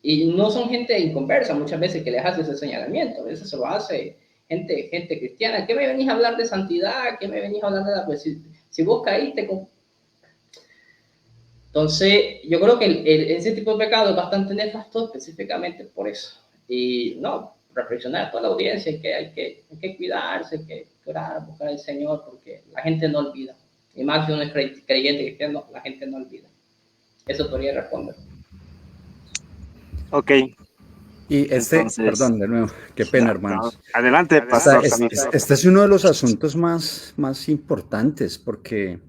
Y no son gente inconversa muchas veces que les hace ese señalamiento, a veces se lo hace gente cristiana. ¿Qué me venís a hablar de santidad? ¿Qué me venís a hablar de la... Pues si vos caíste con... Entonces, yo creo que ese tipo de pecado es bastante nefasto específicamente por eso. Y no, reflexionar a toda la audiencia que hay que cuidarse, hay que orar, buscar al Señor, porque la gente no olvida. Y más si uno es creyente cristiano, la gente no olvida. Eso podría responder. Ok. Y entonces, perdón, de nuevo, qué pena, hermanos. Adelante, pastor. Este es uno de los asuntos más importantes, porque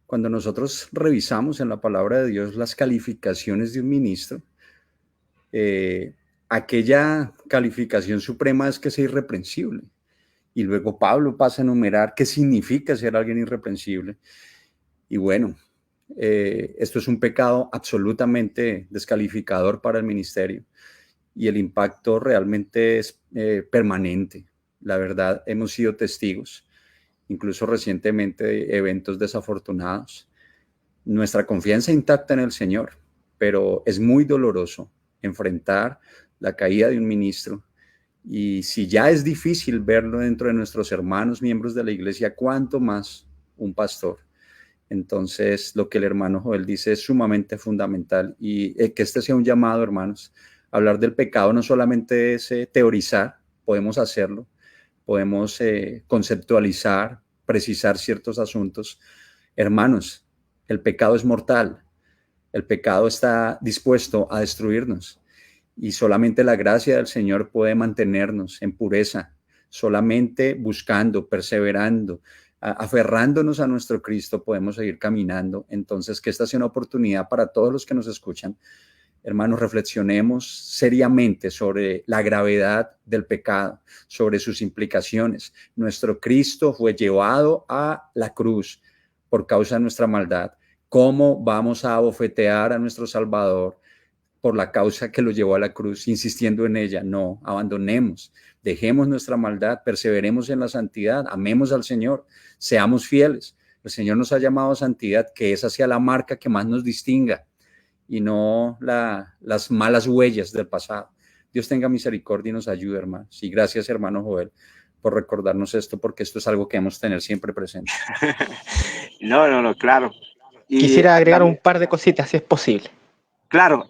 cuando nosotros revisamos en la palabra de Dios las calificaciones de un ministro, aquella calificación suprema es que sea irreprensible. Y luego Pablo pasa a enumerar qué significa ser alguien irreprensible. Y bueno, esto es un pecado absolutamente descalificador para el ministerio. Y el impacto realmente es permanente. La verdad, hemos sido testigos, incluso recientemente, de eventos desafortunados. Nuestra confianza intacta en el Señor, pero es muy doloroso enfrentar la caída de un ministro. Y si ya es difícil verlo dentro de nuestros hermanos, miembros de la iglesia, ¿cuánto más un pastor? Entonces, lo que el hermano Joel dice es sumamente fundamental y que este sea un llamado, hermanos. Hablar del pecado no solamente es teorizar, podemos hacerlo, podemos conceptualizar, precisar ciertos asuntos. Hermanos, el pecado es mortal, el pecado está dispuesto a destruirnos y solamente la gracia del Señor puede mantenernos en pureza, solamente buscando, perseverando, aferrándonos a nuestro Cristo podemos seguir caminando. Entonces, que esta sea una oportunidad para todos los que nos escuchan. Hermanos, reflexionemos seriamente sobre la gravedad del pecado, sobre sus implicaciones. Nuestro Cristo fue llevado a la cruz por causa de nuestra maldad. ¿Cómo vamos a abofetear a nuestro Salvador por la causa que lo llevó a la cruz, insistiendo en ella? No, abandonemos, dejemos nuestra maldad, perseveremos en la santidad, amemos al Señor, seamos fieles. El Señor nos ha llamado a santidad, que esa sea la marca que más nos distinga y no las malas huellas del pasado. Dios tenga misericordia y nos ayude, hermanos. Y gracias, hermano Joel, por recordarnos esto, porque esto es algo que debemos tener siempre presente. No, claro. Y quisiera agregar un par de cositas, si es posible. Claro,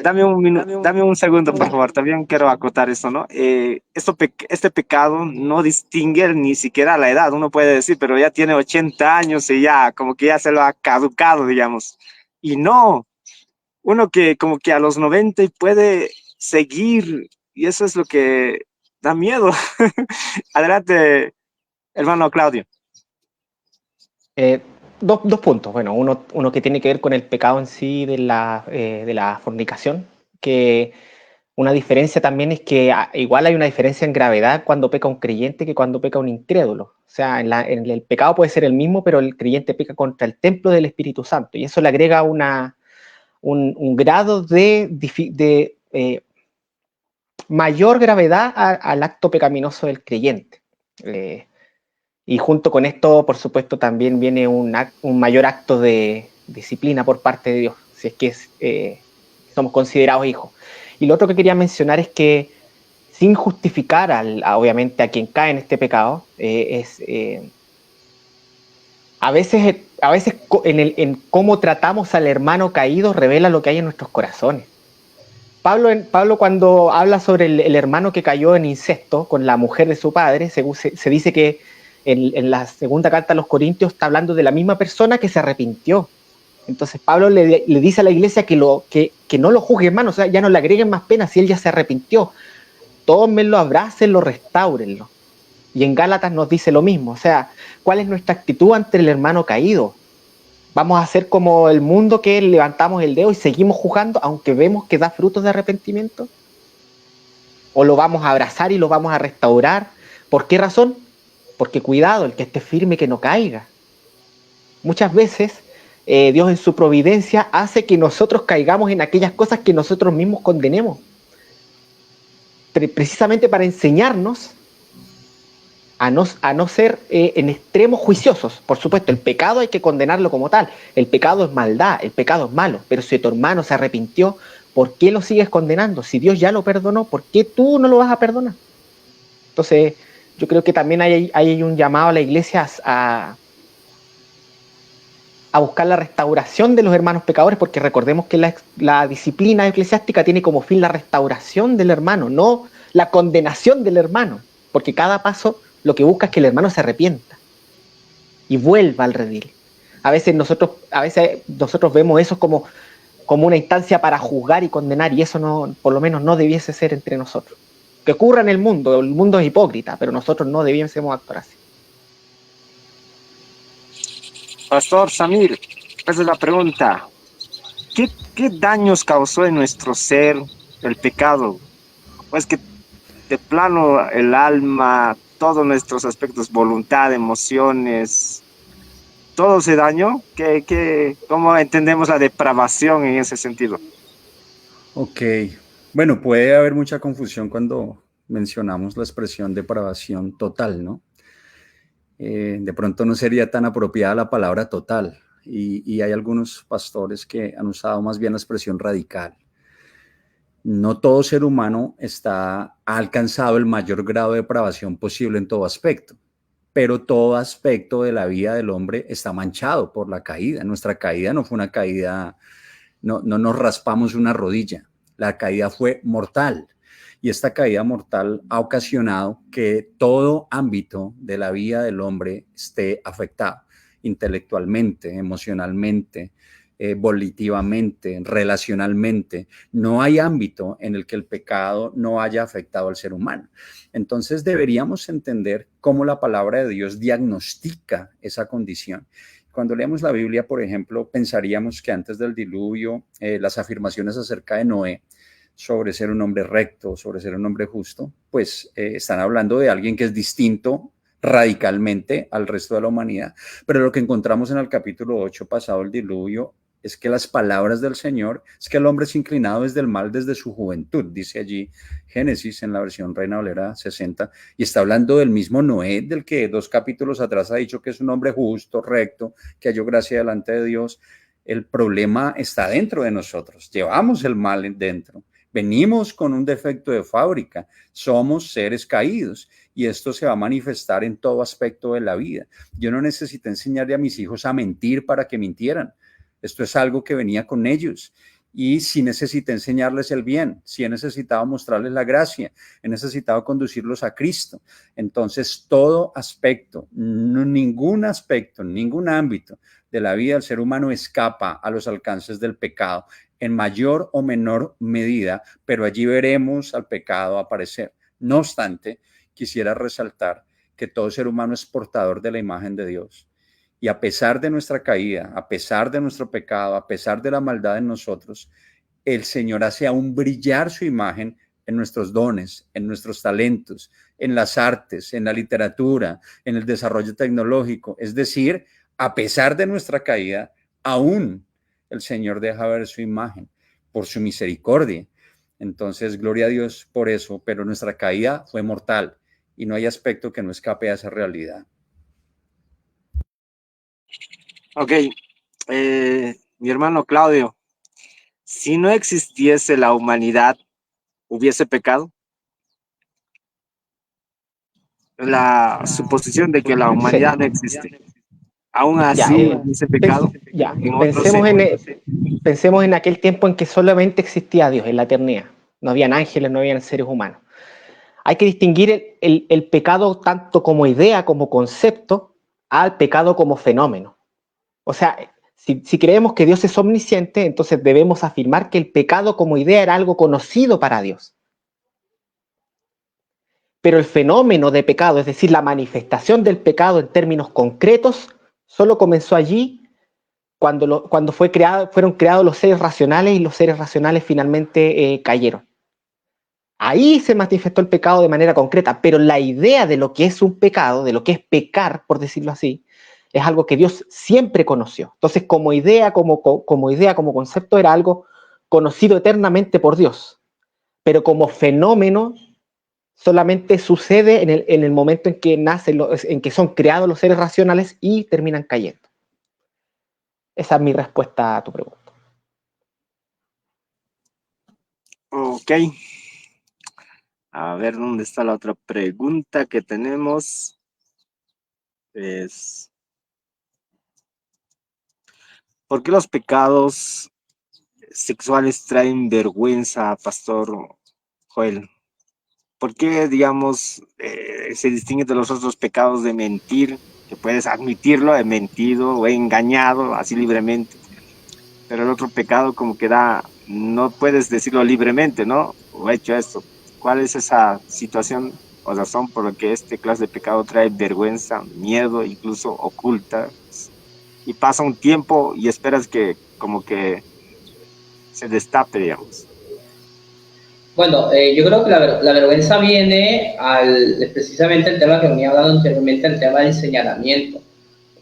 dame un segundo, por favor. También quiero acotar esto, ¿no? Este pecado no distingue ni siquiera la edad. Uno puede decir, pero ya tiene 80 años y ya como que ya se lo ha caducado, digamos. y no, uno que como que a los 90 puede seguir, y eso es lo que da miedo. Adelante, hermano Claudio. Eh, dos puntos. Bueno, uno que tiene que ver con el pecado en sí de la fornicación, que una diferencia también es que igual hay una diferencia en gravedad cuando peca un creyente que cuando peca un incrédulo. O sea, en el pecado puede ser el mismo, pero el creyente peca contra el templo del Espíritu Santo y eso le agrega un grado de mayor gravedad al acto pecaminoso del creyente. Y junto con esto, por supuesto, también viene un mayor acto de disciplina por parte de Dios, si es que somos considerados hijos. Y lo otro que quería mencionar es que sin justificar obviamente a quien cae en este pecado, a veces en cómo tratamos al hermano caído revela lo que hay en nuestros corazones. Pablo cuando habla sobre el hermano que cayó en incesto con la mujer de su padre, se dice que en la segunda carta a los Corintios está hablando de la misma persona que se arrepintió. Entonces Pablo le dice a la iglesia que no lo juzgue, hermano, o sea, ya no le agreguen más pena si él ya se arrepintió. Tómenlo, abrácenlo, restáurenlo. Y en Gálatas nos dice lo mismo, o sea, ¿cuál es nuestra actitud ante el hermano caído? ¿Vamos a ser como el mundo que levantamos el dedo y seguimos juzgando aunque vemos que da frutos de arrepentimiento? ¿O lo vamos a abrazar y lo vamos a restaurar? ¿Por qué razón? Porque cuidado, el que esté firme que no caiga. Muchas veces Dios en su providencia hace que nosotros caigamos en aquellas cosas que nosotros mismos condenemos. Precisamente para enseñarnos a no ser en extremos juiciosos. Por supuesto, el pecado hay que condenarlo como tal. El pecado es maldad, el pecado es malo. Pero si tu hermano se arrepintió, ¿por qué lo sigues condenando? Si Dios ya lo perdonó, ¿por qué tú no lo vas a perdonar? Entonces, yo creo que también hay un llamado a la iglesia a buscar la restauración de los hermanos pecadores, porque recordemos que la disciplina eclesiástica tiene como fin la restauración del hermano, no la condenación del hermano, porque cada paso lo que busca es que el hermano se arrepienta y vuelva al redil. A veces nosotros vemos eso como una instancia para juzgar y condenar, y eso no, por lo menos no debiese ser entre nosotros. Que ocurra en el mundo es hipócrita, pero nosotros no debiésemos actuar así. Pastor Samir, esa es la pregunta. ¿Qué daños causó en nuestro ser el pecado? Pues que de plano el alma, todos nuestros aspectos, voluntad, emociones, todo se dañó. ¿Cómo entendemos la depravación en ese sentido? Ok, bueno, puede haber mucha confusión cuando mencionamos la expresión depravación total, ¿no? De pronto no sería tan apropiada la palabra total y hay algunos pastores que han usado más bien la expresión radical. No todo ser humano ha alcanzado el mayor grado de depravación posible en todo aspecto, pero todo aspecto de la vida del hombre está manchado por la caída. Nuestra caída no fue una caída, no nos raspamos una rodilla, la caída fue mortal. Y esta caída mortal ha ocasionado que todo ámbito de la vida del hombre esté afectado, intelectualmente, emocionalmente, volitivamente, relacionalmente. No hay ámbito en el que el pecado no haya afectado al ser humano. Entonces deberíamos entender cómo la palabra de Dios diagnostica esa condición. Cuando leemos la Biblia, por ejemplo, pensaríamos que antes del diluvio, las afirmaciones acerca de Noé sobre ser un hombre recto, sobre ser un hombre justo, pues están hablando de alguien que es distinto radicalmente al resto de la humanidad. Pero lo que encontramos en el capítulo 8, pasado el diluvio, es que las palabras del Señor, es que el hombre es inclinado desde el mal desde su juventud, dice allí Génesis en la versión Reina Valera 60, y está hablando del mismo Noé, del que 2 capítulos atrás ha dicho que es un hombre justo, recto, que halló gracia delante de Dios. El problema está dentro de nosotros, llevamos el mal dentro. Venimos con un defecto de fábrica, somos seres caídos y esto se va a manifestar en todo aspecto de la vida. Yo no necesité enseñarle a mis hijos a mentir para que mintieran. Esto es algo que venía con ellos y sí necesité enseñarles el bien, sí he necesitado mostrarles la gracia, he necesitado conducirlos a Cristo. Entonces, todo aspecto, ningún aspecto, ningún ámbito de la vida del ser humano escapa a los alcances del pecado, en mayor o menor medida, pero allí veremos al pecado aparecer. No obstante, quisiera resaltar que todo ser humano es portador de la imagen de Dios. Y a pesar de nuestra caída, a pesar de nuestro pecado, a pesar de la maldad en nosotros, el Señor hace aún brillar su imagen en nuestros dones, en nuestros talentos, en las artes, en la literatura, en el desarrollo tecnológico. Es decir, a pesar de nuestra caída, aún el Señor deja ver su imagen por su misericordia. Entonces, gloria a Dios por eso, pero nuestra caída fue mortal y no hay aspecto que no escape a esa realidad. Ok, mi hermano Claudio, si no existiese la humanidad, ¿hubiese pecado? La suposición de que la humanidad no existe. Aún así, hubiese pecado. En otro Pensemos en aquel tiempo en que solamente existía Dios, en la eternidad. No habían ángeles, no habían seres humanos. Hay que distinguir el pecado tanto como idea, como concepto, al pecado como fenómeno. O sea, si creemos que Dios es omnisciente, entonces debemos afirmar que el pecado como idea era algo conocido para Dios. Pero el fenómeno de pecado, es decir, la manifestación del pecado en términos concretos, solo comenzó allí cuando fueron creados los seres racionales y los seres racionales finalmente cayeron. Ahí se manifestó el pecado de manera concreta, pero la idea de lo que es un pecado, de lo que es pecar, por decirlo así, es algo que Dios siempre conoció. Entonces, como idea, como concepto, era algo conocido eternamente por Dios. Pero como fenómeno, solamente sucede en el momento en que en que son creados los seres racionales y terminan cayendo. Esa es mi respuesta a tu pregunta. Ok. A ver, ¿dónde está la otra pregunta que tenemos? ¿Por qué los pecados sexuales traen vergüenza, Pastor Joel? ¿Por qué, digamos, se distingue de los otros pecados de mentir, que puedes admitirlo, he mentido o he engañado así libremente? Pero el otro pecado como que no puedes decirlo libremente, ¿no? O he hecho esto. ¿Cuál es esa situación o razón por la que este clase de pecado trae vergüenza, miedo, incluso oculta? Y pasa un tiempo y esperas que como que se destape, digamos. Bueno, yo creo que la vergüenza viene precisamente el tema que venía hablando anteriormente, el tema del señalamiento.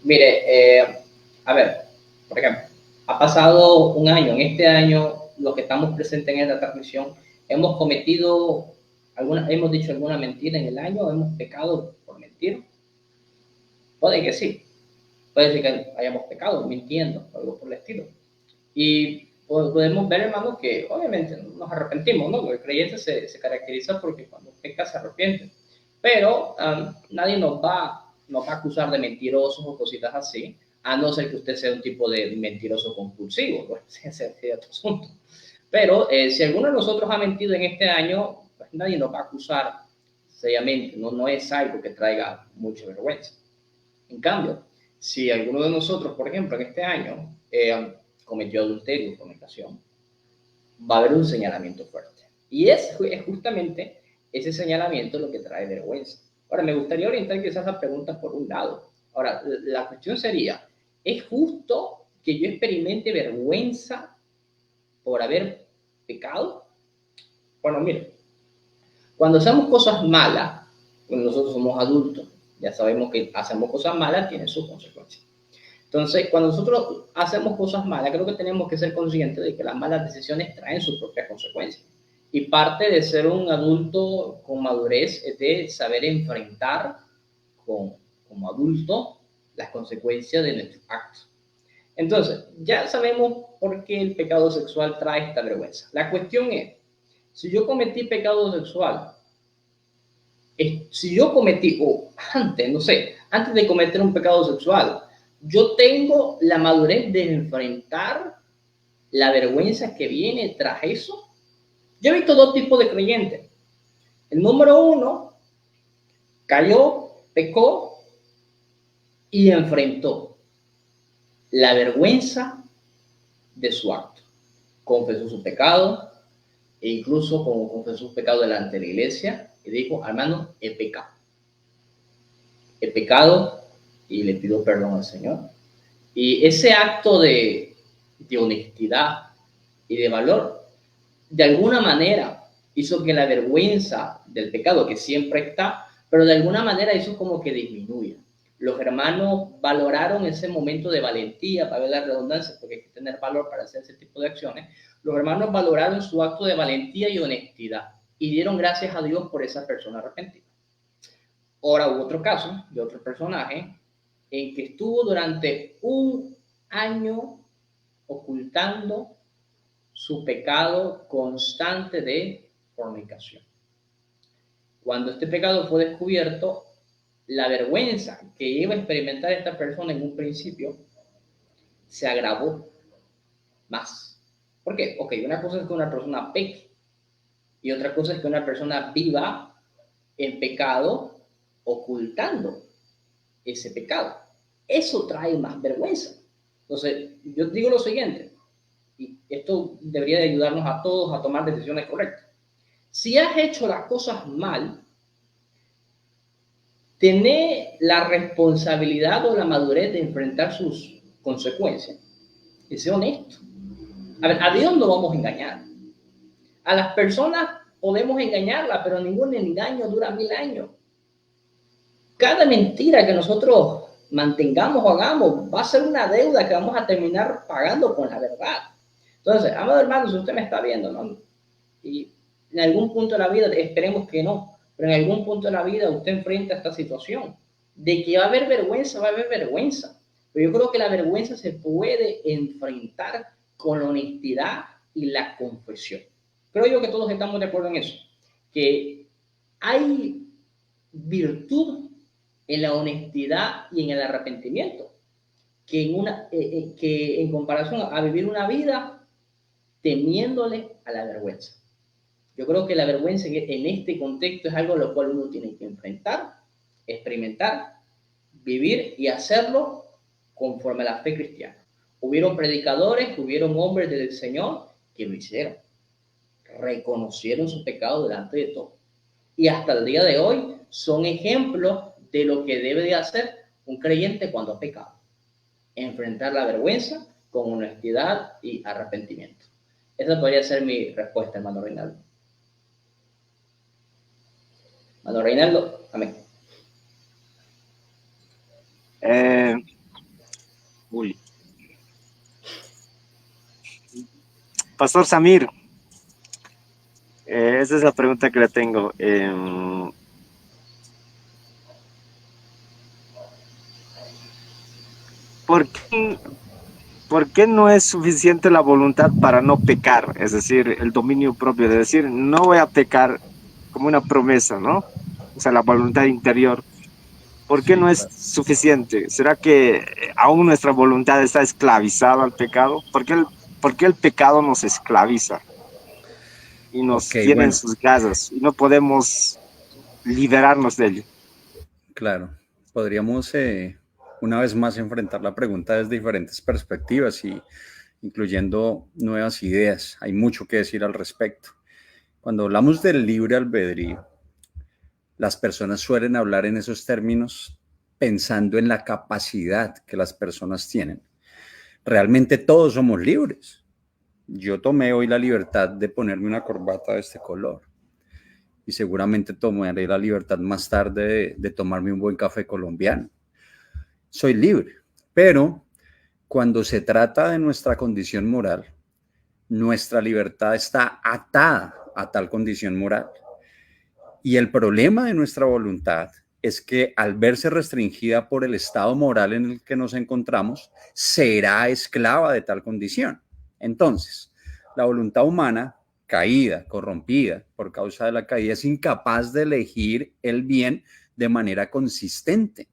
Mire, a ver, por ejemplo, ha pasado un año. En este año, los que estamos presentes en esta transmisión, hemos dicho alguna mentira en el año, hemos pecado por mentir. Puede que sí, puede ser que hayamos pecado mintiendo, algo por el estilo. Y podemos ver, hermano, que obviamente nos arrepentimos, ¿no? Porque el creyente se caracteriza porque cuando peca se arrepiente. Pero nadie nos va a acusar de mentirosos o cositas así, a no ser que usted sea un tipo de mentiroso compulsivo, ¿no? Ese es otro asunto. Pero si alguno de nosotros ha mentido en este año, pues nadie nos va a acusar seriamente, no es algo que traiga mucha vergüenza. En cambio, si alguno de nosotros, por ejemplo, en este año cometió adulterio, fornicación, va a haber un señalamiento fuerte. Y es justamente ese señalamiento lo que trae vergüenza. Ahora, me gustaría orientar quizás esa pregunta por un lado. Ahora, la cuestión sería, ¿es justo que yo experimente vergüenza por haber pecado? Bueno, mire, cuando hacemos cosas malas, cuando nosotros somos adultos, ya sabemos que hacemos cosas malas, tienen sus consecuencias. Entonces, cuando nosotros hacemos cosas malas, creo que tenemos que ser conscientes de que las malas decisiones traen sus propias consecuencias. Y parte de ser un adulto con madurez es de saber enfrentar como adulto las consecuencias de nuestros actos. Entonces, ya sabemos por qué el pecado sexual trae esta vergüenza. La cuestión es, si yo cometí pecado sexual, antes de cometer un pecado sexual, yo tengo la madurez de enfrentar la vergüenza que viene tras eso. Yo he visto dos tipos de creyentes. El número uno cayó, pecó y enfrentó la vergüenza de su acto. Confesó su pecado e incluso como confesó su pecado delante de la iglesia y dijo, hermano, he pecado. He pecado y le pido perdón al Señor. Y ese acto de honestidad y de valor, de alguna manera hizo que la vergüenza del pecado, que siempre está, pero de alguna manera hizo como que disminuya. Los hermanos valoraron ese momento de valentía, para ver la redundancia, porque hay que tener valor para hacer ese tipo de acciones. Los hermanos valoraron su acto de valentía y honestidad y dieron gracias a Dios por esa persona arrepentida. Ahora hubo otro caso de otro personaje en que estuvo durante un año ocultando su pecado constante de fornicación. Cuando este pecado fue descubierto, la vergüenza que iba a experimentar esta persona en un principio se agravó más. ¿Por qué? Ok, una cosa es que una persona peque y otra cosa es que una persona viva en pecado ocultando ese pecado. Eso trae más vergüenza. Entonces, yo digo lo siguiente, y esto debería de ayudarnos a todos a tomar decisiones correctas. Si has hecho las cosas mal, tener la responsabilidad o la madurez de enfrentar sus consecuencias y ser honesto. A ver, a Dios no vamos a engañar. A las personas podemos engañarlas, pero ningún engaño dura 1000 años. Cada mentira que nosotros mantengamos o hagamos va a ser una deuda que vamos a terminar pagando con la verdad. Entonces, amado hermano, si usted me está viendo, ¿no? Y en algún punto de la vida, esperemos que no, pero en algún punto de la vida usted enfrenta esta situación de que va a haber vergüenza, va a haber vergüenza. Pero yo creo que la vergüenza se puede enfrentar con la honestidad y la confesión. Creo yo que todos estamos de acuerdo en eso, que hay virtud en la honestidad y en el arrepentimiento, que en comparación a vivir una vida temiéndole a la vergüenza. Yo creo que la vergüenza en este contexto es algo a lo cual uno tiene que enfrentar, experimentar, vivir y hacerlo conforme a la fe cristiana. Hubieron predicadores, hubieron hombres del Señor que lo hicieron. Reconocieron su pecado delante de todos. Y hasta el día de hoy son ejemplos de lo que debe de hacer un creyente cuando ha pecado. Enfrentar la vergüenza con honestidad y arrepentimiento. Esa podría ser mi respuesta, hermano Reinaldo. Hermano Reinaldo, amén. Pastor Samir, esa es la pregunta que le tengo. ¿Por qué no es suficiente la voluntad para no pecar? Es decir, el dominio propio, de decir, no voy a pecar como una promesa, ¿no? O sea, la voluntad interior. ¿Por qué no es suficiente? ¿Será que aún nuestra voluntad está esclavizada al pecado? ¿Por qué el pecado nos esclaviza? Y nos tiene en sus casas y no podemos liberarnos de ello. Claro, podríamos una vez más enfrentar la pregunta desde diferentes perspectivas y incluyendo nuevas ideas. Hay mucho que decir al respecto. Cuando hablamos del libre albedrío, las personas suelen hablar en esos términos pensando en la capacidad que las personas tienen. Realmente todos somos libres. Yo tomé hoy la libertad de ponerme una corbata de este color y seguramente tomaré la libertad más tarde de tomarme un buen café colombiano. Soy libre, pero cuando se trata de nuestra condición moral, nuestra libertad está atada a tal condición moral. Y el problema de nuestra voluntad es que al verse restringida por el estado moral en el que nos encontramos, será esclava de tal condición. Entonces, la voluntad humana, caída, corrompida por causa de la caída, es incapaz de elegir el bien de manera consistente.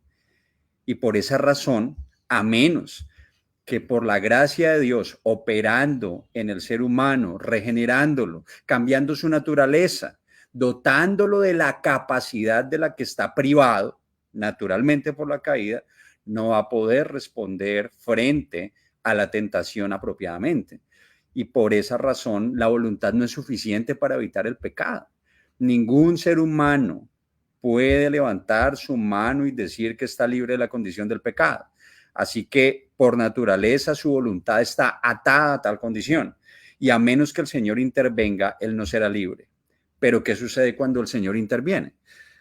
Y por esa razón, a menos que por la gracia de Dios operando en el ser humano, regenerándolo, cambiando su naturaleza, dotándolo de la capacidad de la que está privado, naturalmente por la caída, no va a poder responder frente a la tentación apropiadamente. Y por esa razón la voluntad no es suficiente para evitar el pecado. Ningún ser humano puede levantar su mano y decir que está libre de la condición del pecado. Así que por naturaleza su voluntad está atada a tal condición. Y a menos que el Señor intervenga, él no será libre. Pero ¿qué sucede cuando el Señor interviene?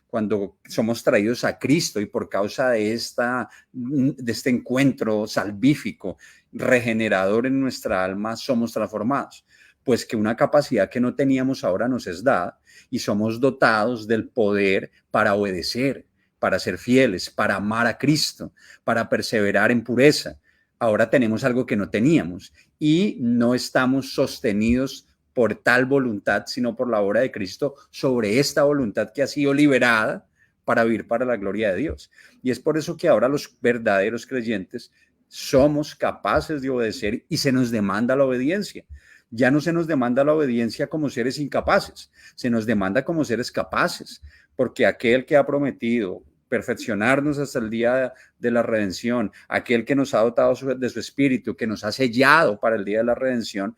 Cuando somos traídos a Cristo y por causa de este encuentro salvífico, regenerador en nuestra alma, somos transformados. Pues que una capacidad que no teníamos ahora nos es dada y somos dotados del poder para obedecer, para ser fieles, para amar a Cristo, para perseverar en pureza. Ahora tenemos algo que no teníamos y no estamos sostenidos por tal voluntad, sino por la obra de Cristo sobre esta voluntad que ha sido liberada para vivir para la gloria de Dios. Y es por eso que ahora los verdaderos creyentes somos capaces de obedecer y se nos demanda la obediencia. Ya no se nos demanda la obediencia como seres incapaces, se nos demanda como seres capaces, porque aquel que ha prometido perfeccionarnos hasta el día de la redención, aquel que nos ha dotado de su espíritu, que nos ha sellado para el día de la redención,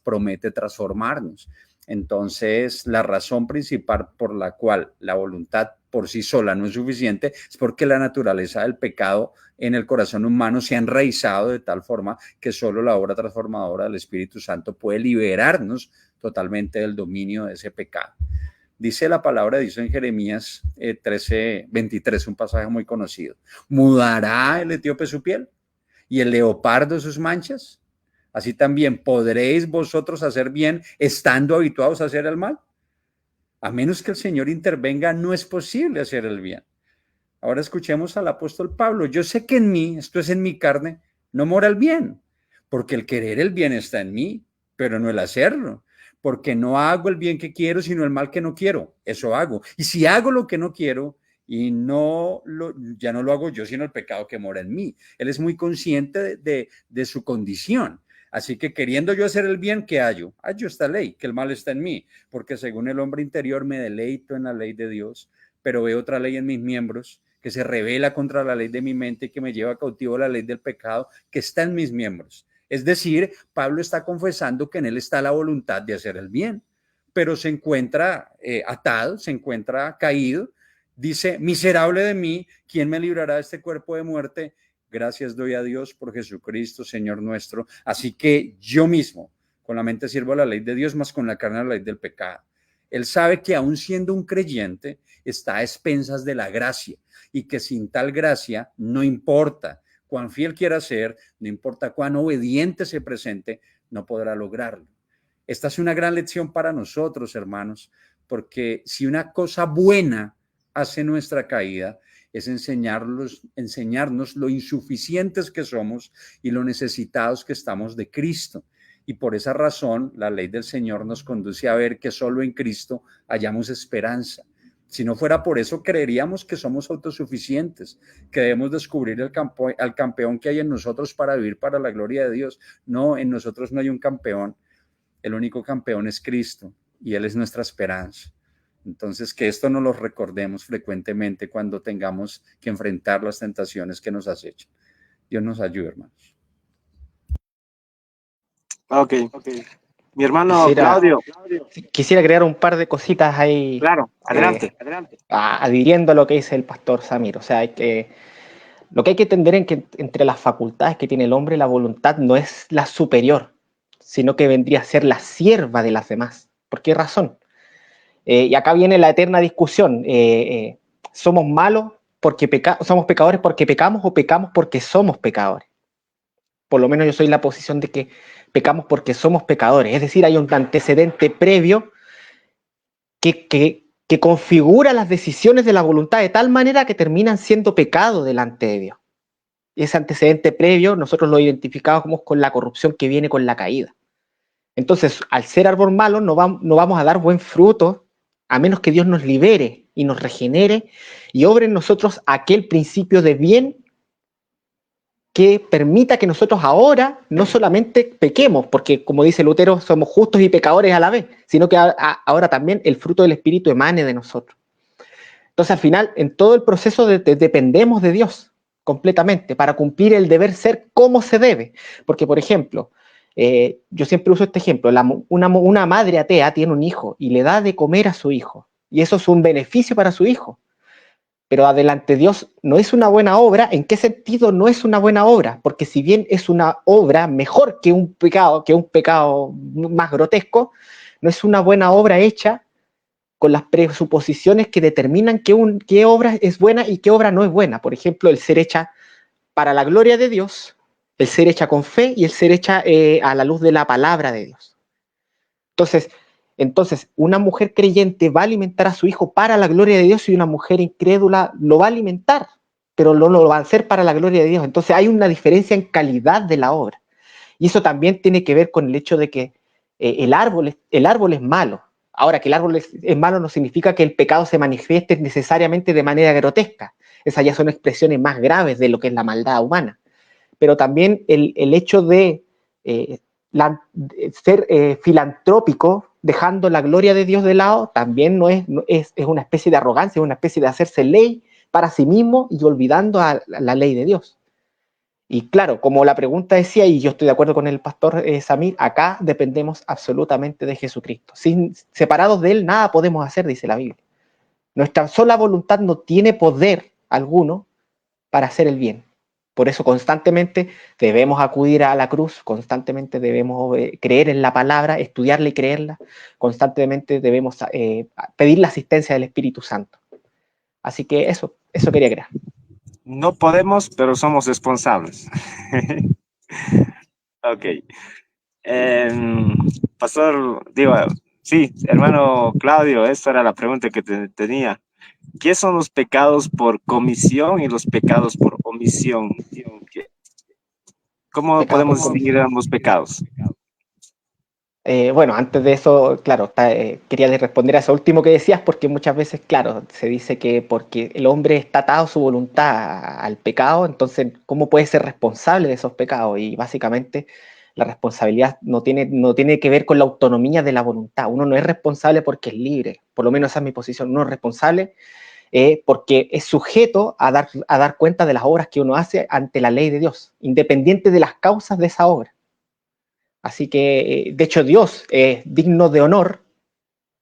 promete transformarnos. Entonces, la razón principal por la cual la voluntad por sí sola no es suficiente es porque la naturaleza del pecado en el corazón humano se ha enraizado de tal forma que solo la obra transformadora del Espíritu Santo puede liberarnos totalmente del dominio de ese pecado. Dice la palabra, dice en Jeremías 13:23, un pasaje muy conocido. ¿Mudará el etíope su piel y el leopardo sus manchas? Así también podréis vosotros hacer bien estando habituados a hacer el mal. A menos que el Señor intervenga, no es posible hacer el bien. Ahora escuchemos al apóstol Pablo. Yo sé que en mí, esto es en mi carne, no mora el bien, porque el querer el bien está en mí, pero no el hacerlo. Porque no hago el bien que quiero, sino el mal que no quiero. Eso hago. Y si hago lo que no quiero, y ya no lo hago yo, sino el pecado que mora en mí. Él es muy consciente de su condición. Así que queriendo yo hacer el bien, ¿qué hallo? Hallo esta ley, que el mal está en mí, porque según el hombre interior me deleito en la ley de Dios, pero veo otra ley en mis miembros que se revela contra la ley de mi mente y que me lleva cautivo a la ley del pecado que está en mis miembros. Es decir, Pablo está confesando que en él está la voluntad de hacer el bien, pero se encuentra atado, se encuentra caído. Dice, miserable de mí, ¿quién me librará de este cuerpo de muerte? Gracias doy a Dios por Jesucristo, Señor nuestro. Así que yo mismo, con la mente sirvo a la ley de Dios, más con la carne a la ley del pecado. Él sabe que aún siendo un creyente, está a expensas de la gracia y que sin tal gracia no importa cuán fiel quiera ser, no importa cuán obediente se presente, no podrá lograrlo. Esta es una gran lección para nosotros, hermanos, porque si una cosa buena hace nuestra caída, es enseñarnos lo insuficientes que somos y lo necesitados que estamos de Cristo. Y por esa razón, la ley del Señor nos conduce a ver que solo en Cristo hallamos esperanza. Si no fuera por eso, creeríamos que somos autosuficientes, que debemos descubrir al campeón que hay en nosotros para vivir para la gloria de Dios. No, en nosotros no hay un campeón. El único campeón es Cristo y Él es nuestra esperanza. Entonces, que esto nos lo recordemos frecuentemente cuando tengamos que enfrentar las tentaciones que nos acechan. Dios nos ayude, hermanos. Ok. Mi hermano Claudio. Quisiera agregar un par de cositas ahí. Claro, adelante. Adhiriendo a lo que dice el pastor Samir. O sea, lo que hay que entender es que entre las facultades que tiene el hombre, la voluntad no es la superior, sino que vendría a ser la sierva de las demás. ¿Por qué razón? Y acá viene la eterna discusión. ¿Somos malos porque somos pecadores porque pecamos o pecamos porque somos pecadores? Por lo menos yo soy en la posición de que pecamos porque somos pecadores. Es decir, hay un antecedente previo que configura las decisiones de la voluntad de tal manera que terminan siendo pecado delante de Dios. Y ese antecedente previo nosotros lo identificamos con la corrupción que viene con la caída. Entonces, al ser árbol malo, no vamos a dar buen fruto a menos que Dios nos libere y nos regenere y obre en nosotros aquel principio de bien que permita que nosotros ahora no solamente pequemos, porque como dice Lutero, somos justos y pecadores a la vez, sino que ahora también el fruto del Espíritu emane de nosotros. Entonces, al final, en todo el proceso dependemos de Dios completamente para cumplir el deber ser como se debe. Porque, por ejemplo, yo siempre uso este ejemplo, una madre atea tiene un hijo y le da de comer a su hijo, y eso es un beneficio para su hijo. Pero adelante Dios no es una buena obra. ¿En qué sentido no es una buena obra? Porque si bien es una obra mejor que un pecado más grotesco, no es una buena obra hecha con las presuposiciones que determinan qué obra es buena y qué obra no es buena. Por ejemplo, el ser hecha para la gloria de Dios, el ser hecha con fe y el ser hecha a la luz de la palabra de Dios. Entonces, una mujer creyente va a alimentar a su hijo para la gloria de Dios y una mujer incrédula lo va a alimentar, pero no lo va a hacer para la gloria de Dios. Entonces hay una diferencia en calidad de la obra. Y eso también tiene que ver con el hecho de que el árbol es malo. Ahora, que el árbol es malo no significa que el pecado se manifieste necesariamente de manera grotesca. Esas ya son expresiones más graves de lo que es la maldad humana. Pero también el hecho de ser filantrópico, dejando la gloria de Dios de lado, también es una especie de arrogancia, es una especie de hacerse ley para sí mismo y olvidando a la ley de Dios. Y claro, como la pregunta decía, y yo estoy de acuerdo con el pastor Samir, acá dependemos absolutamente de Jesucristo. Separados de Él, nada podemos hacer, dice la Biblia. Nuestra sola voluntad no tiene poder alguno para hacer el bien. Por eso constantemente debemos acudir a la cruz, constantemente debemos creer en la palabra, estudiarla y creerla, constantemente debemos pedir la asistencia del Espíritu Santo. Así que eso quería creer. No podemos, pero somos responsables. Ok. Pastor, digo, sí, hermano Claudio, esta era la pregunta que tenía. ¿Qué son los pecados por comisión y los pecados por omisión? ¿Cómo podemos distinguir ambos pecados? Bueno, antes de eso, claro, quería responder a eso último que decías, porque muchas veces, claro, se dice que porque el hombre está atado a su voluntad al pecado, entonces, ¿cómo puede ser responsable de esos pecados? Y básicamente la responsabilidad no tiene que ver con la autonomía de la voluntad. Uno no es responsable porque es libre, por lo menos esa es mi posición. Uno es responsable porque es sujeto a dar cuenta de las obras que uno hace ante la ley de Dios, independiente de las causas de esa obra. Así que, de hecho, Dios es digno de honor,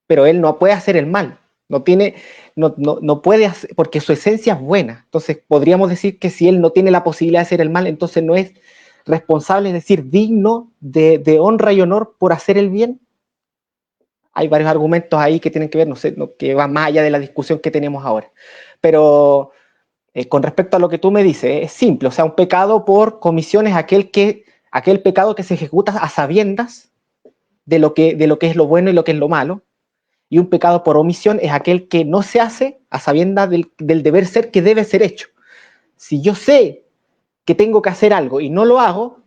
pero Él no puede hacer el mal. No puede hacer, porque su esencia es buena. Entonces, podríamos decir que si Él no tiene la posibilidad de hacer el mal, entonces no es responsable, es decir, digno de honra y honor por hacer el bien. Hay varios argumentos ahí que tienen que ver, no sé, que van más allá de la discusión que tenemos ahora. Pero con respecto a lo que tú me dices, es simple. O sea, un pecado por comisión es aquel pecado que se ejecuta a sabiendas de lo que es lo bueno y lo que es lo malo, y un pecado por omisión es aquel que no se hace a sabiendas del deber ser que debe ser hecho. Si yo sé que tengo que hacer algo y no lo hago,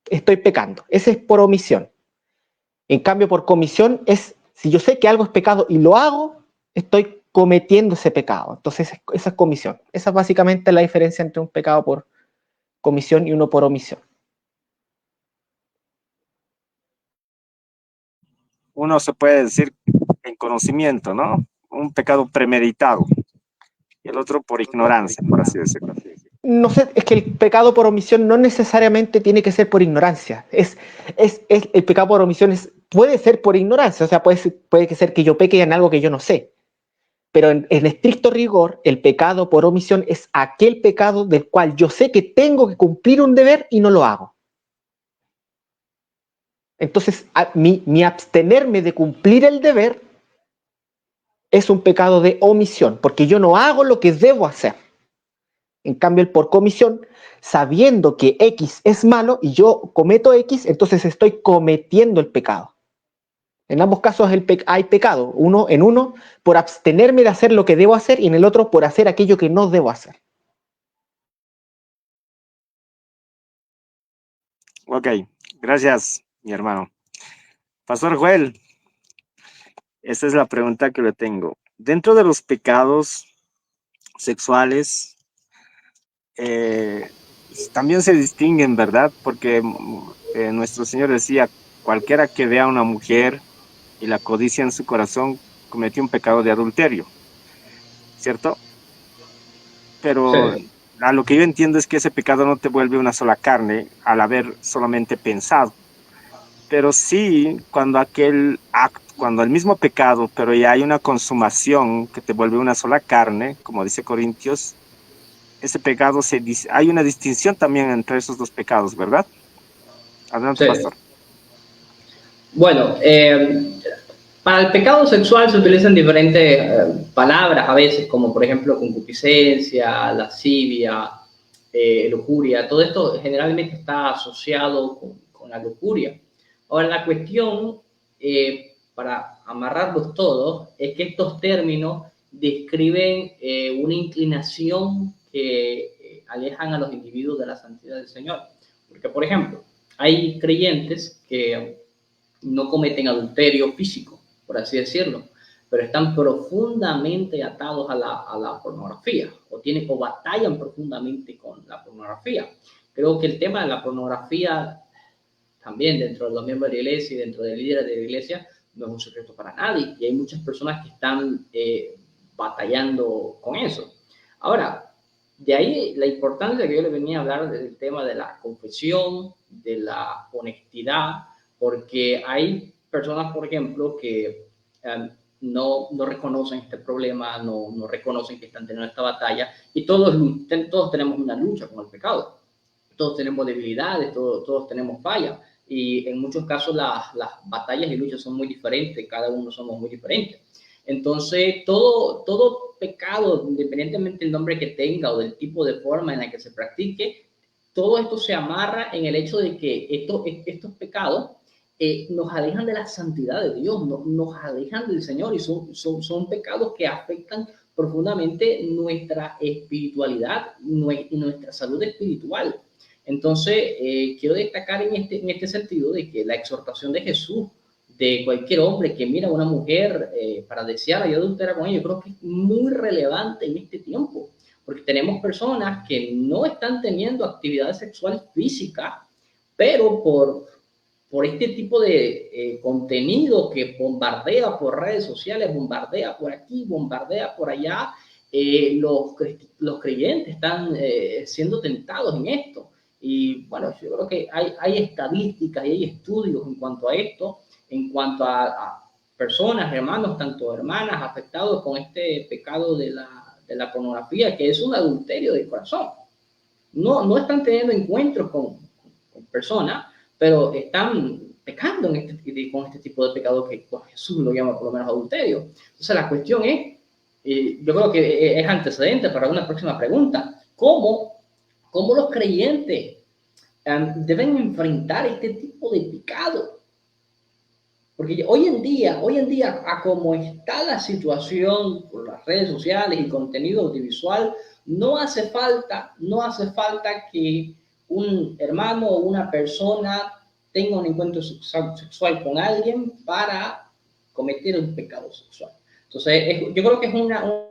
estoy pecando. Ese es por omisión. En cambio, por comisión es, si yo sé que algo es pecado y lo hago, estoy cometiendo ese pecado. Entonces, esa es comisión. Esa es básicamente la diferencia entre un pecado por comisión y uno por omisión. Uno se puede decir en conocimiento, ¿no? Un pecado premeditado. Y el otro por ignorancia, por así decirlo. No sé, es que el pecado por omisión no necesariamente tiene que ser por ignorancia. El pecado por omisión puede ser por ignorancia, o sea, puede ser que yo peque en algo que yo no sé. Pero en estricto rigor, el pecado por omisión es aquel pecado del cual yo sé que tengo que cumplir un deber y no lo hago. Entonces, mi abstenerme de cumplir el deber es un pecado de omisión, porque yo no hago lo que debo hacer. En cambio, el por comisión, sabiendo que X es malo y yo cometo X, entonces estoy cometiendo el pecado. En ambos casos hay pecado, uno por abstenerme de hacer lo que debo hacer y en el otro por hacer aquello que no debo hacer. Ok, gracias, mi hermano. Pastor Joel, esta es la pregunta que le tengo. Dentro de los pecados sexuales, también se distinguen, ¿verdad? Porque nuestro Señor decía, cualquiera que vea a una mujer y la codicia en su corazón cometió un pecado de adulterio, ¿cierto? Pero Sí, a lo que yo entiendo es que ese pecado no te vuelve una sola carne al haber solamente pensado, pero sí cuando aquel acto, cuando el mismo pecado, pero ya hay una consumación que te vuelve una sola carne, como dice Corintios, ese pecado hay una distinción también entre esos dos pecados, ¿verdad? Adelante, sí. pastor. Bueno, para el pecado sexual se utilizan diferentes palabras a veces, como por ejemplo concupiscencia, lascivia, lujuria. Todo esto generalmente está asociado con la lujuria. Ahora, la cuestión, para amarrarlos todos, es que estos términos describen una inclinación que alejan a los individuos de la santidad del Señor. Porque, por ejemplo, hay creyentes que no cometen adulterio físico, por así decirlo, pero están profundamente atados a la pornografía o batallan profundamente con la pornografía. Creo que el tema de la pornografía también dentro de los miembros de la iglesia y dentro de líderes de la iglesia no es un secreto para nadie y hay muchas personas que están batallando con eso. Ahora, de ahí la importancia que yo le venía a hablar del tema de la confesión, de la honestidad, porque hay personas, por ejemplo, que no reconocen este problema, no reconocen que están teniendo esta batalla y todos tenemos una lucha con el pecado. Todos tenemos debilidades, todos tenemos fallas y en muchos casos las batallas y luchas son muy diferentes, cada uno somos muy diferentes. Entonces, todo pecado, independientemente del nombre que tenga o del tipo de forma en la que se practique, todo esto se amarra en el hecho de que estos pecados nos alejan de la santidad de Dios, nos alejan del Señor y son pecados que afectan profundamente nuestra espiritualidad y nuestra salud espiritual. Entonces, quiero destacar en este sentido de que la exhortación de Jesús de cualquier hombre que mira a una mujer para desearla y adulterar con ella, yo creo que es muy relevante en este tiempo, porque tenemos personas que no están teniendo actividad sexual física, pero por este tipo de contenido que bombardea por redes sociales, bombardea por aquí, bombardea por allá, los creyentes están siendo tentados en esto. Y bueno, yo creo que hay estadísticas y hay estudios en cuanto a esto, en cuanto a personas, hermanos, tanto hermanas, afectados con este pecado de la pornografía, que es un adulterio del corazón. No están teniendo encuentros con personas, pero están pecando con este tipo de pecado que Jesús lo llama por lo menos adulterio. Entonces la cuestión es, yo creo que es antecedente para una próxima pregunta, ¿cómo los creyentes deben enfrentar este tipo de pecado? Porque hoy en día, a como está la situación por las redes sociales y contenido audiovisual, no hace falta que un hermano o una persona tenga un encuentro sexual con alguien para cometer un pecado sexual. Entonces, yo creo que es una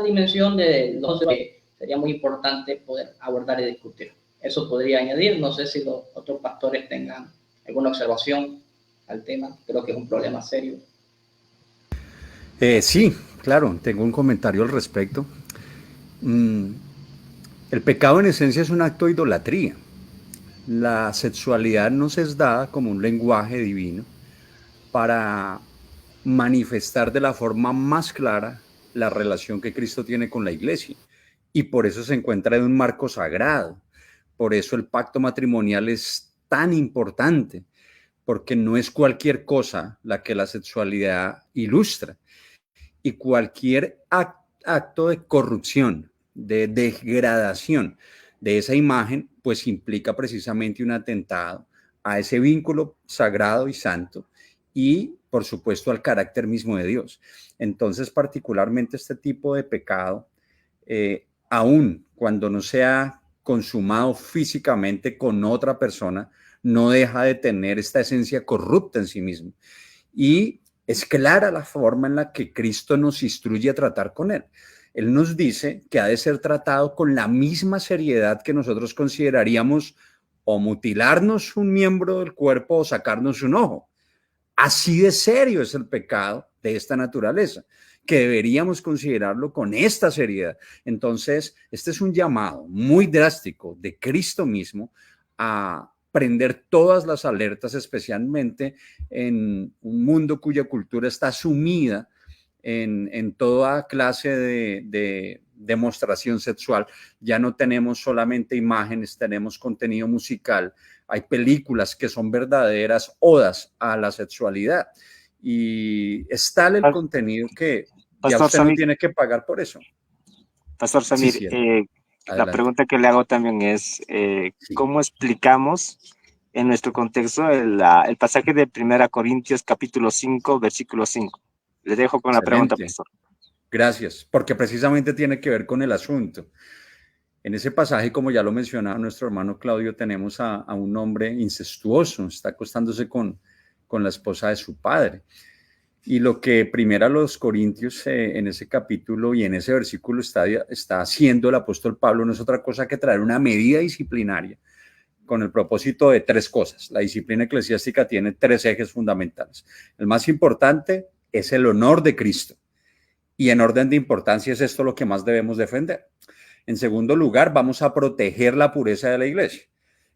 dimensión de los que sería muy importante poder abordar y discutir. Eso podría añadir, no sé si los otros pastores tengan alguna observación al tema, creo que es un problema serio. Sí, claro, tengo un comentario al respecto. Mm, el pecado en esencia es un acto de idolatría. La sexualidad nos es dada como un lenguaje divino para manifestar de la forma más clara la relación que Cristo tiene con la iglesia. Y por eso se encuentra en un marco sagrado. Por eso el pacto matrimonial es tan importante, porque no es cualquier cosa la que la sexualidad ilustra. Y cualquier acto de corrupción, de degradación de esa imagen, pues implica precisamente un atentado a ese vínculo sagrado y santo y, por supuesto, al carácter mismo de Dios. Entonces, particularmente este tipo de pecado, aun cuando no sea consumado físicamente con otra persona, no deja de tener esta esencia corrupta en sí mismo. Y es clara la forma en la que Cristo nos instruye a tratar con él. Él nos dice que ha de ser tratado con la misma seriedad que nosotros consideraríamos o mutilarnos un miembro del cuerpo o sacarnos un ojo. Así de serio es el pecado de esta naturaleza, que deberíamos considerarlo con esta seriedad. Entonces, este es un llamado muy drástico de Cristo mismo a prender todas las alertas, especialmente en un mundo cuya cultura está sumida en toda clase de demostración sexual. Ya no tenemos solamente imágenes, tenemos contenido musical, hay películas que son verdaderas odas a la sexualidad y es tal el contenido que ya usted no tiene que pagar por eso. Pastor Samir, Sí, la pregunta que le hago también es, ¿cómo explicamos en nuestro contexto el pasaje de 1 Corintios capítulo 5, versículo 5? Le dejo con la pregunta, pastor. Gracias, porque precisamente tiene que ver con el asunto. En ese pasaje, como ya lo mencionaba nuestro hermano Claudio, tenemos a un hombre incestuoso, está acostándose con la esposa de su padre. Y lo que primero a los Corintios en ese capítulo y en ese versículo está haciendo el apóstol Pablo no es otra cosa que traer una medida disciplinaria con el propósito de tres cosas. La disciplina eclesiástica tiene tres ejes fundamentales. El más importante es el honor de Cristo. Y en orden de importancia es esto lo que más debemos defender. En segundo lugar, vamos a proteger la pureza de la iglesia.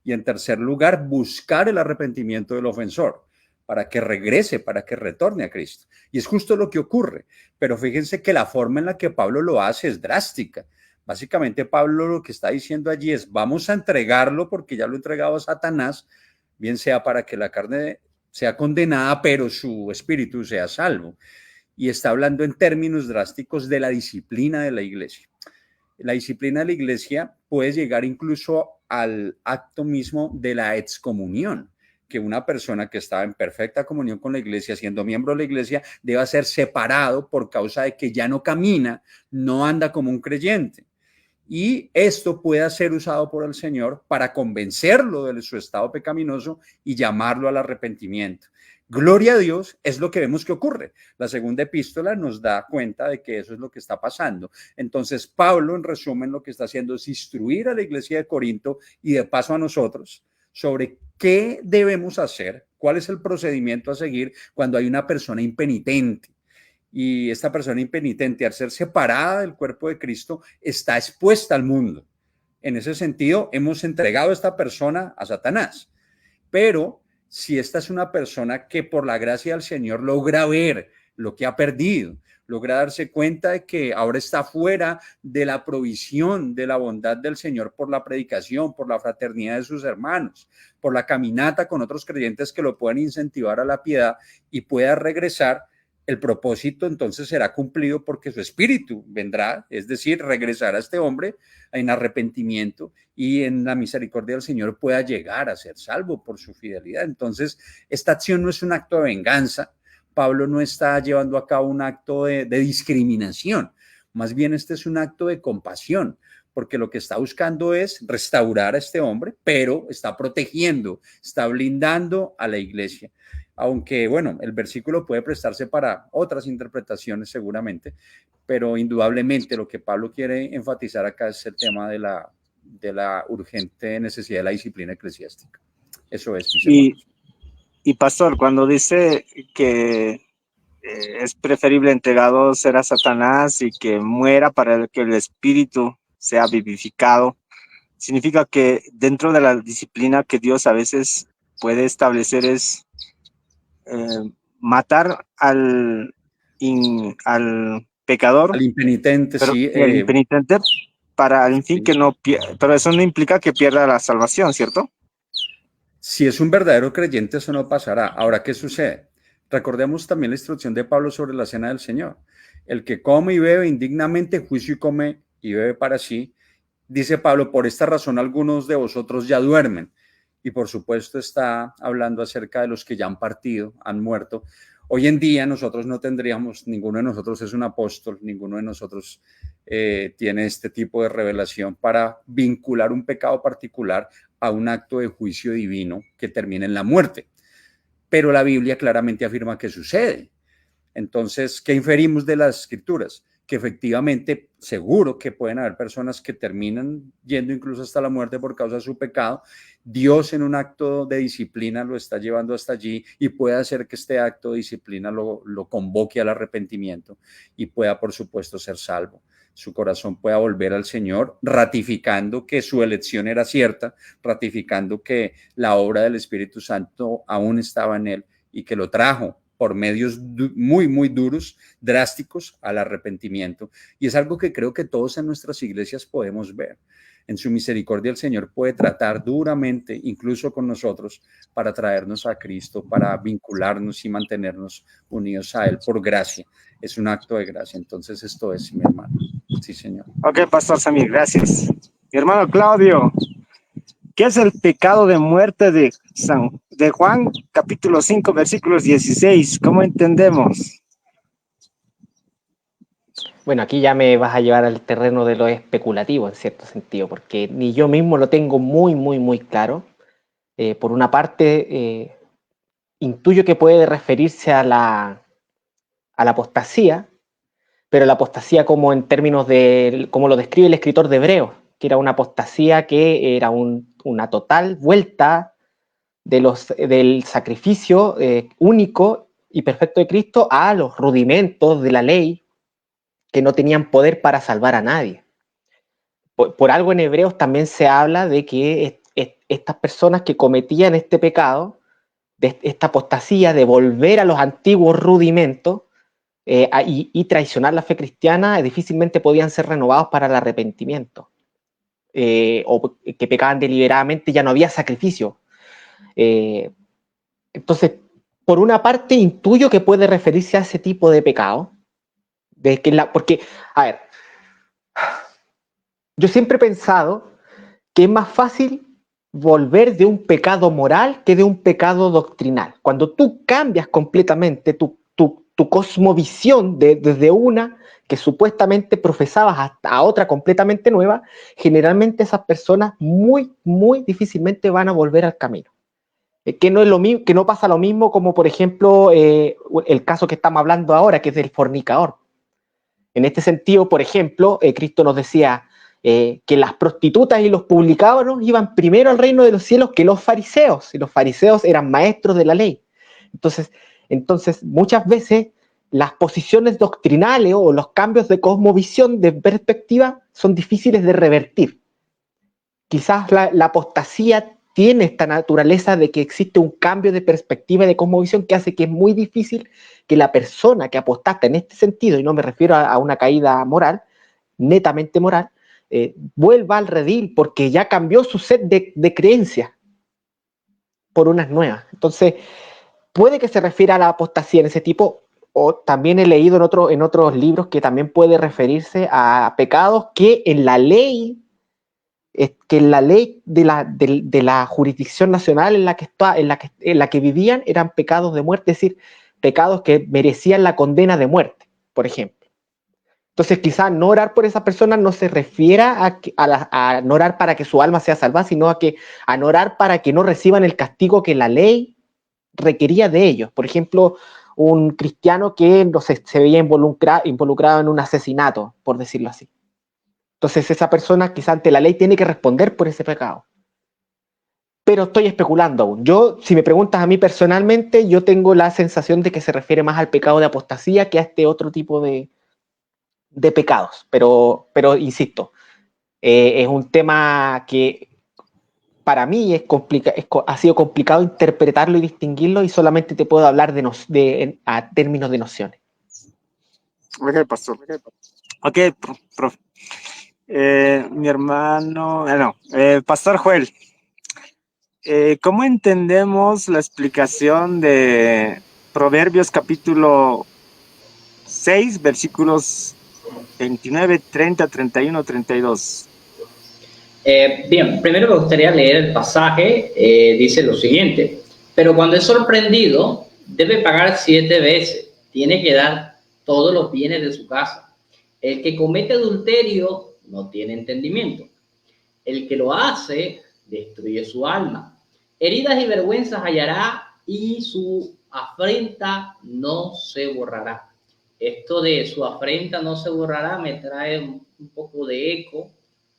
Y en tercer lugar, buscar el arrepentimiento del ofensor para que regrese, para que retorne a Cristo. Y es justo lo que ocurre. Pero fíjense que la forma en la que Pablo lo hace es drástica. Básicamente, Pablo lo que está diciendo allí es, vamos a entregarlo porque ya lo he entregado a Satanás, bien sea para que la carne sea condenada, pero su espíritu sea salvo. Y está hablando en términos drásticos de la disciplina de la iglesia. La disciplina de la iglesia puede llegar incluso al acto mismo de la excomunión, que una persona que estaba en perfecta comunión con la iglesia, siendo miembro de la iglesia, debe ser separado por causa de que ya no camina, no anda como un creyente. Y esto puede ser usado por el Señor para convencerlo de su estado pecaminoso y llamarlo al arrepentimiento. Gloria a Dios, es lo que vemos que ocurre. La segunda epístola nos da cuenta de que eso es lo que está pasando. Entonces, Pablo, en resumen, lo que está haciendo es instruir a la iglesia de Corinto y de paso a nosotros sobre qué debemos hacer, cuál es el procedimiento a seguir cuando hay una persona impenitente. Y esta persona impenitente, al ser separada del cuerpo de Cristo, está expuesta al mundo. En ese sentido, hemos entregado a esta persona a Satanás. Pero si esta es una persona que por la gracia del Señor logra ver lo que ha perdido, logra darse cuenta de que ahora está fuera de la provisión, de la bondad del Señor por la predicación, por la fraternidad de sus hermanos, por la caminata con otros creyentes que lo puedan incentivar a la piedad y pueda regresar, el propósito entonces será cumplido porque su espíritu vendrá, es decir, regresará a este hombre en arrepentimiento y en la misericordia del Señor pueda llegar a ser salvo por su fidelidad. Entonces, esta acción no es un acto de venganza. Pablo no está llevando a cabo un acto de discriminación. Más bien, este es un acto de compasión, porque lo que está buscando es restaurar a este hombre, pero está protegiendo, está blindando a la iglesia. Aunque, bueno, el versículo puede prestarse para otras interpretaciones seguramente, pero indudablemente lo que Pablo quiere enfatizar acá es el tema de la urgente necesidad de la disciplina eclesiástica. Eso es, mis hermanos. Y pastor, cuando dice que es preferible entregado ser a Satanás y que muera para que el espíritu sea vivificado, significa que dentro de la disciplina que Dios a veces puede establecer es matar al pecador, al impenitente, pero, sí. al impenitente para el fin sí. que no pero eso no implica que pierda la salvación, ¿cierto? Si es un verdadero creyente, eso no pasará. Ahora, ¿qué sucede? Recordemos también la instrucción de Pablo sobre la cena del Señor. El que come y bebe indignamente, juicio y come y bebe para sí. Dice Pablo, por esta razón algunos de vosotros ya duermen. Y por supuesto está hablando acerca de los que ya han partido, han muerto. Hoy en día nosotros no tendríamos, ninguno de nosotros es un apóstol, ninguno de nosotros tiene este tipo de revelación para vincular un pecado particular a un acto de juicio divino que termine en la muerte. Pero la Biblia claramente afirma que sucede. Entonces, ¿qué inferimos de las Escrituras? que efectivamente seguro que pueden haber personas que terminan yendo incluso hasta la muerte por causa de su pecado. Dios en un acto de disciplina lo está llevando hasta allí y puede hacer que este acto de disciplina lo convoque al arrepentimiento y pueda, por supuesto, ser salvo. Su corazón pueda volver al Señor, ratificando que su elección era cierta, ratificando que la obra del Espíritu Santo aún estaba en él y que lo trajo por medios muy, muy duros, drásticos, al arrepentimiento. Y es algo que creo que todos en nuestras iglesias podemos ver. En su misericordia el Señor puede tratar duramente, incluso con nosotros, para traernos a Cristo, para vincularnos y mantenernos unidos a Él por gracia. Es un acto de gracia. Entonces esto es, mi hermano. Sí, Señor. Ok, Pastor Samir, gracias. Mi hermano Claudio, ¿qué es el pecado de muerte de Juan, capítulo 5, versículos 16? ¿Cómo entendemos? Bueno, aquí ya me vas a llevar al terreno de lo especulativo, en cierto sentido, porque ni yo mismo lo tengo muy claro. Por una parte, intuyo que puede referirse a la apostasía, pero la apostasía como en términos de, como lo describe el escritor de Hebreos, que era una apostasía que era una total vuelta del sacrificio único y perfecto de Cristo a los rudimentos de la ley que no tenían poder para salvar a nadie. Por algo en Hebreos también se habla de que estas personas que cometían este pecado, de esta apostasía, de volver a los antiguos rudimentos y traicionar la fe cristiana, difícilmente podían ser renovados para el arrepentimiento. O que pecaban deliberadamente, ya no había sacrificio. Entonces, por una parte, intuyo que puede referirse a ese tipo de pecado, porque, a ver, yo siempre he pensado que es más fácil volver de un pecado moral que de un pecado doctrinal. Cuando tú cambias completamente tu cosmovisión desde una que supuestamente profesabas a otra completamente nueva, generalmente esas personas muy difícilmente van a volver al camino. Que no es lo mismo, que no pasa lo mismo como, por ejemplo, el caso que estamos hablando ahora, que es del fornicador. En este sentido, por ejemplo, Cristo nos decía que las prostitutas y los publicanos iban primero al reino de los cielos que los fariseos, y los fariseos eran maestros de la ley. Entonces muchas veces las posiciones doctrinales o los cambios de cosmovisión, de perspectiva, son difíciles de revertir. Quizás la apostasía tiene esta naturaleza de que existe un cambio de perspectiva y de cosmovisión que hace que es muy difícil que la persona que apostata en este sentido, y no me refiero a una caída moral, netamente moral, vuelva al redil porque ya cambió su set de creencias por unas nuevas. Entonces, puede que se refiera a la apostasía en ese tipo, o también he leído en otros libros que también puede referirse a pecados que en la ley de la jurisdicción nacional en la que vivían eran pecados de muerte, es decir, pecados que merecían la condena de muerte, por ejemplo. Entonces, quizás no orar por esa persona no se refiera a no orar para que su alma sea salvada, sino a no orar para que no reciban el castigo que la ley requería de ellos. Por ejemplo, un cristiano que no se veía involucrado en un asesinato, por decirlo así. Entonces esa persona quizá ante la ley tiene que responder por ese pecado. Pero estoy especulando aún. Yo, si me preguntas a mí personalmente, yo tengo la sensación de que se refiere más al pecado de apostasía que a este otro tipo de pecados. Pero insisto, es un tema que para mí ha sido complicado interpretarlo y distinguirlo, y solamente te puedo hablar a términos de nociones. Ok, pastor. Ok, profe. Mi hermano, Pastor Joel, ¿cómo entendemos la explicación de Proverbios capítulo 6, versículos 29, 30, 31, 32? Bien, primero me gustaría leer el pasaje. Dice lo siguiente: pero cuando es sorprendido, debe pagar 7 veces, tiene que dar todos los bienes de su casa. El que comete adulterio no tiene entendimiento. El que lo hace destruye su alma. Heridas y vergüenzas hallará, y su afrenta no se borrará. esto de su afrenta no se borrará me trae un poco de eco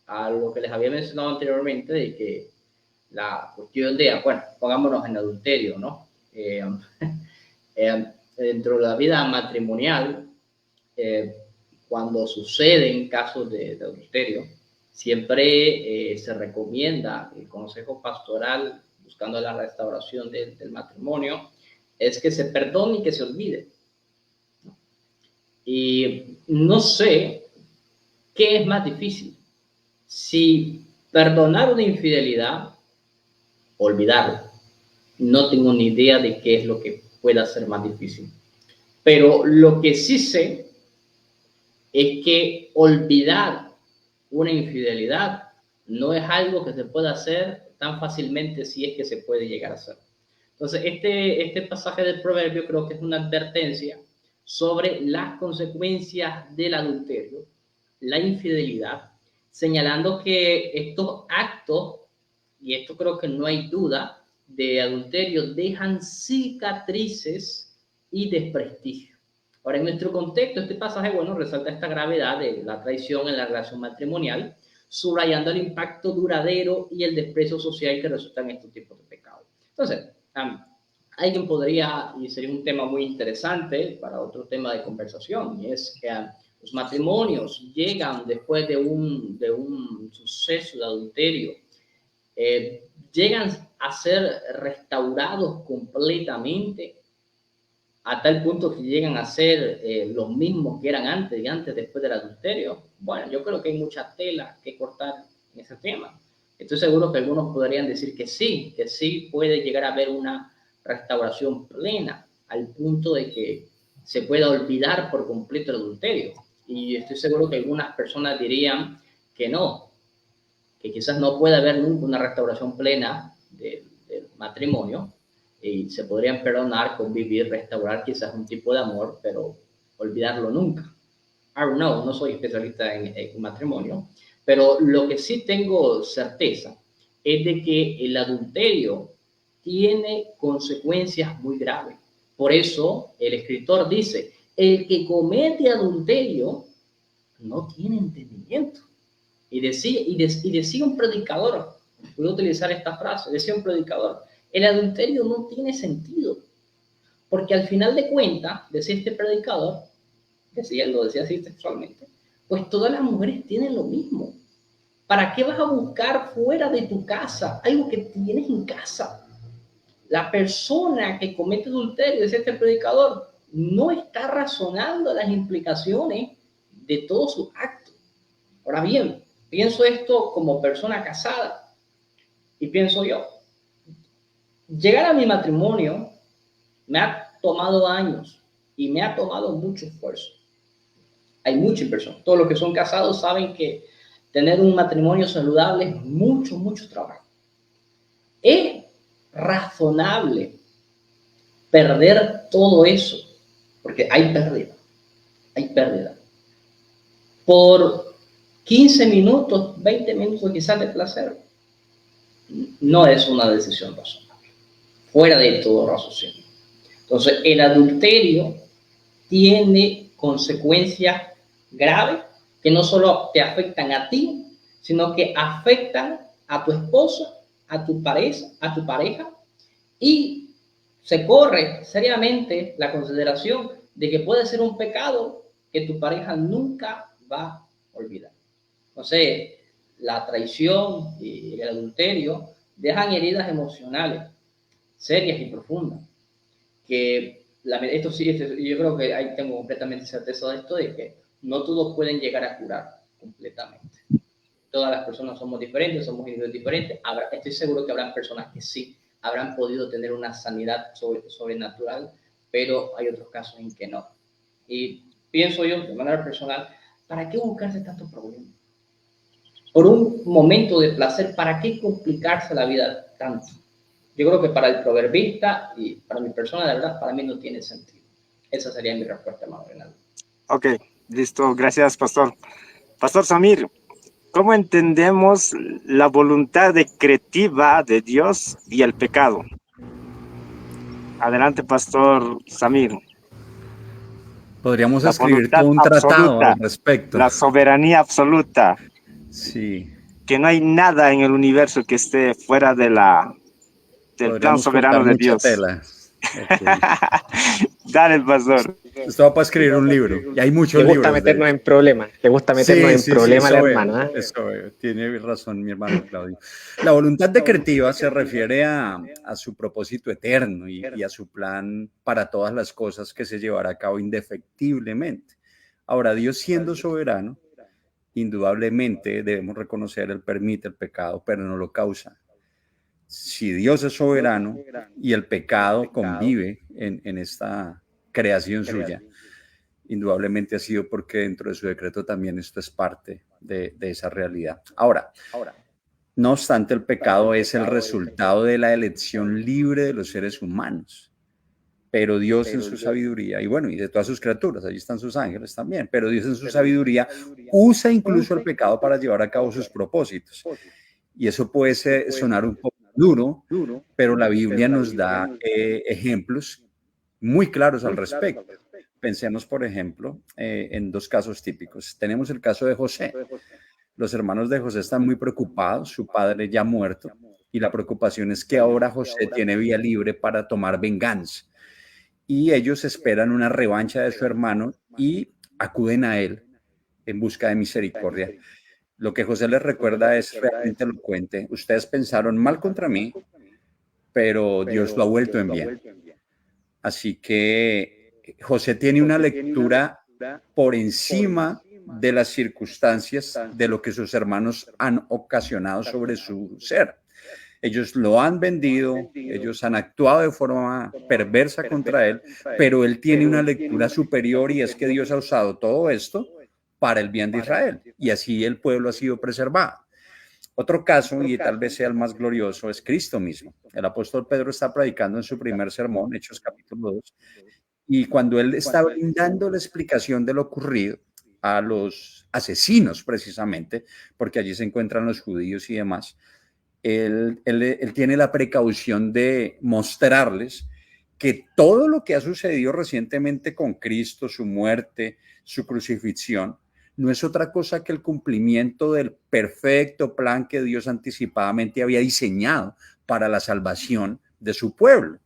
a lo que les había mencionado anteriormente, de que la cuestión de, bueno, pongámonos en adulterio, ¿no? Dentro de la vida matrimonial, cuando suceden casos de adulterio, siempre se recomienda el consejo pastoral, buscando la restauración del matrimonio, es que se perdone y que se olvide. Y no sé qué es más difícil, si perdonar una infidelidad, olvidarlo. No tengo ni idea de qué es lo que pueda ser más difícil. Pero lo que sí sé es que olvidar una infidelidad no es algo que se pueda hacer tan fácilmente, si es que se puede llegar a hacer. Entonces, este pasaje del proverbio creo que es una advertencia sobre las consecuencias del adulterio, la infidelidad, señalando que estos actos, y esto creo que no hay duda, de adulterio dejan cicatrices y desprestigio. Ahora, en nuestro contexto, este pasaje, bueno, resalta esta gravedad de la traición en la relación matrimonial, subrayando el impacto duradero y el desprecio social que resultan estos tipos de pecados. Entonces, alguien podría, y sería un tema muy interesante para otro tema de conversación, y es que los matrimonios llegan después de un suceso de adulterio, llegan a ser restaurados completamente, a tal punto que llegan a ser los mismos que eran antes y antes después del adulterio. Bueno, yo creo que hay mucha tela que cortar en ese tema. Estoy seguro que algunos podrían decir que sí puede llegar a haber una restauración plena al punto de que se pueda olvidar por completo el adulterio. Y estoy seguro que algunas personas dirían que no, que quizás no puede haber nunca una restauración plena del matrimonio, y se podrían perdonar, convivir, restaurar quizás un tipo de amor, pero olvidarlo nunca. I don't know, no soy especialista en matrimonio, pero lo que sí tengo certeza es de que el adulterio tiene consecuencias muy graves. Por eso el escritor dice, el que comete adulterio no tiene entendimiento. Y decía un predicador, voy a utilizar esta frase, decía un predicador, el adulterio no tiene sentido, porque al final de cuentas, decía este predicador, lo decía así textualmente, pues todas las mujeres tienen lo mismo. ¿Para qué vas a buscar fuera de tu casa algo que tienes en casa? La persona que comete adulterio, decía este predicador, no está razonando las implicaciones de todos sus actos. Ahora bien, pienso esto como persona casada y pienso yo, llegar a mi matrimonio me ha tomado años y me ha tomado mucho esfuerzo. Hay mucha inversión. Todos los que son casados saben que tener un matrimonio saludable es mucho, mucho trabajo. Es razonable perder todo eso, porque hay pérdida. Por 15 minutos, 20 minutos quizás de placer, no es una decisión razonable, fuera de todo raciocinio. Entonces, el adulterio tiene consecuencias graves que no solo te afectan a ti, sino que afectan a tu esposa, a tu pareja, y se corre seriamente la consideración de que puede ser un pecado que tu pareja nunca va a olvidar. Entonces, la traición y el adulterio dejan heridas emocionales serias y profundas, que yo creo que ahí tengo completamente certeza de esto, de que no todos pueden llegar a curar completamente. Todas las personas somos diferentes, somos individuos diferentes. Estoy seguro que habrán personas que sí habrán podido tener una sanidad sobrenatural, pero hay otros casos en que no. Y pienso yo, de manera personal, ¿para qué buscarse tantos problemas? Por un momento de placer, ¿para qué complicarse la vida tanto? Yo creo que para el proverbista y para mi persona, de verdad, para mí no tiene sentido. Esa sería mi respuesta, hermano Reinaldo. Ok, listo. Gracias, Pastor. Pastor Samir, ¿cómo entendemos la voluntad decretiva de Dios y el pecado? Adelante, Pastor Samir. Podríamos La escribir voluntad todo un tratado absoluta, al respecto. la soberanía absoluta, Sí, que no hay nada en el universo que esté fuera del plan podríamos soberano cortar de mucha Dios. tela. Ok. Dale, pastor. Esto va para escribir un libro. Y hay muchos Le gusta libros, de meternos hecho. en problemas. Le gusta meternos Sí, en sí, sí, problemas al eso veo, hermano. eso veo. Tiene razón mi hermano Claudio. La voluntad decretiva se refiere a su propósito eterno y a su plan para todas las cosas que se llevará a cabo indefectiblemente. Ahora, Dios siendo soberano, indudablemente debemos reconocer, Él permite el pecado, pero no lo causa. Si Dios es soberano y el pecado convive en esta creación suya, indudablemente ha sido porque dentro de su decreto también esto es parte de esa realidad. Ahora, no obstante, el pecado es el resultado de la elección libre de los seres humanos. Pero Dios en su sabiduría, y bueno, y de todas sus criaturas, allí están sus ángeles también, pero Dios en su sabiduría usa incluso el pecado para llevar a cabo sus propósitos. Y eso puede sonar un poco duro, pero la Biblia nos da ejemplos muy claros al respecto. Pensemos, por ejemplo, en dos casos típicos. Tenemos el caso de José. Los hermanos de José están muy preocupados, su padre ya muerto, y la preocupación es que ahora José tiene vía libre para tomar venganza. Y ellos esperan una revancha de su hermano y acuden a él en busca de misericordia. Lo que José les recuerda es realmente elocuente. Ustedes pensaron mal contra mí, pero Dios lo ha vuelto en bien. Así que José tiene una lectura por encima de las circunstancias de lo que sus hermanos han ocasionado sobre su ser. Ellos lo han vendido, ellos han actuado de forma perversa contra él, pero él tiene una lectura superior y es que Dios ha usado todo esto para el bien de Israel y así el pueblo ha sido preservado. Otro caso, y tal vez sea el más glorioso, es Cristo mismo. El apóstol Pedro está predicando en su primer sermón, Hechos capítulo 2, y cuando él está brindando la explicación de lo ocurrido a los asesinos precisamente, porque allí se encuentran los judíos y demás, él tiene la precaución de mostrarles que todo lo que ha sucedido recientemente con Cristo, su muerte, su crucifixión, no es otra cosa que el cumplimiento del perfecto plan que Dios anticipadamente había diseñado para la salvación de su pueblo.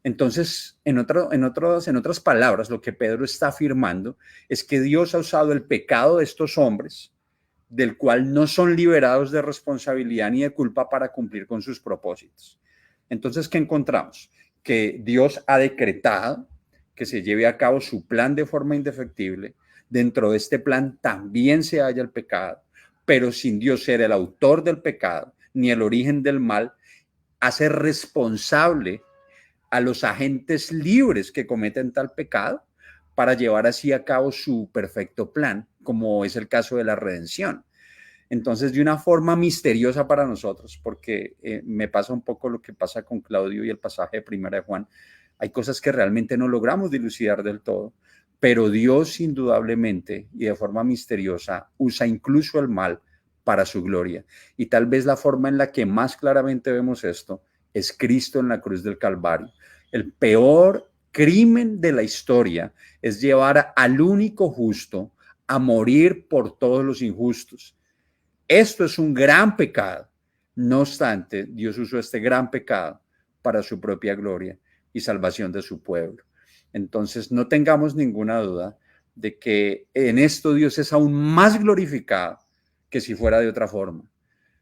Entonces, en otras palabras, lo que Pedro está afirmando es que Dios ha usado el pecado de estos hombres, del cual no son liberados de responsabilidad ni de culpa para cumplir con sus propósitos. Entonces, ¿qué encontramos? Que Dios ha decretado que se lleve a cabo su plan de forma indefectible. Dentro de este plan también se halla el pecado, pero sin Dios ser el autor del pecado ni el origen del mal, hace responsable a los agentes libres que cometen tal pecado para llevar así a cabo su perfecto plan, como es el caso de la redención. Entonces, de una forma misteriosa para nosotros, porque me pasa un poco lo que pasa con Claudio y el pasaje de Primera de Juan, hay cosas que realmente no logramos dilucidar del todo, pero Dios indudablemente y de forma misteriosa usa incluso el mal para su gloria. Y tal vez la forma en la que más claramente vemos esto es Cristo en la cruz del Calvario. El peor crimen de la historia es llevar al único justo a morir por todos los injustos. Esto es un gran pecado. No obstante, Dios usó este gran pecado para su propia gloria y salvación de su pueblo. Entonces, no tengamos ninguna duda de que en esto Dios es aún más glorificado que si fuera de otra forma.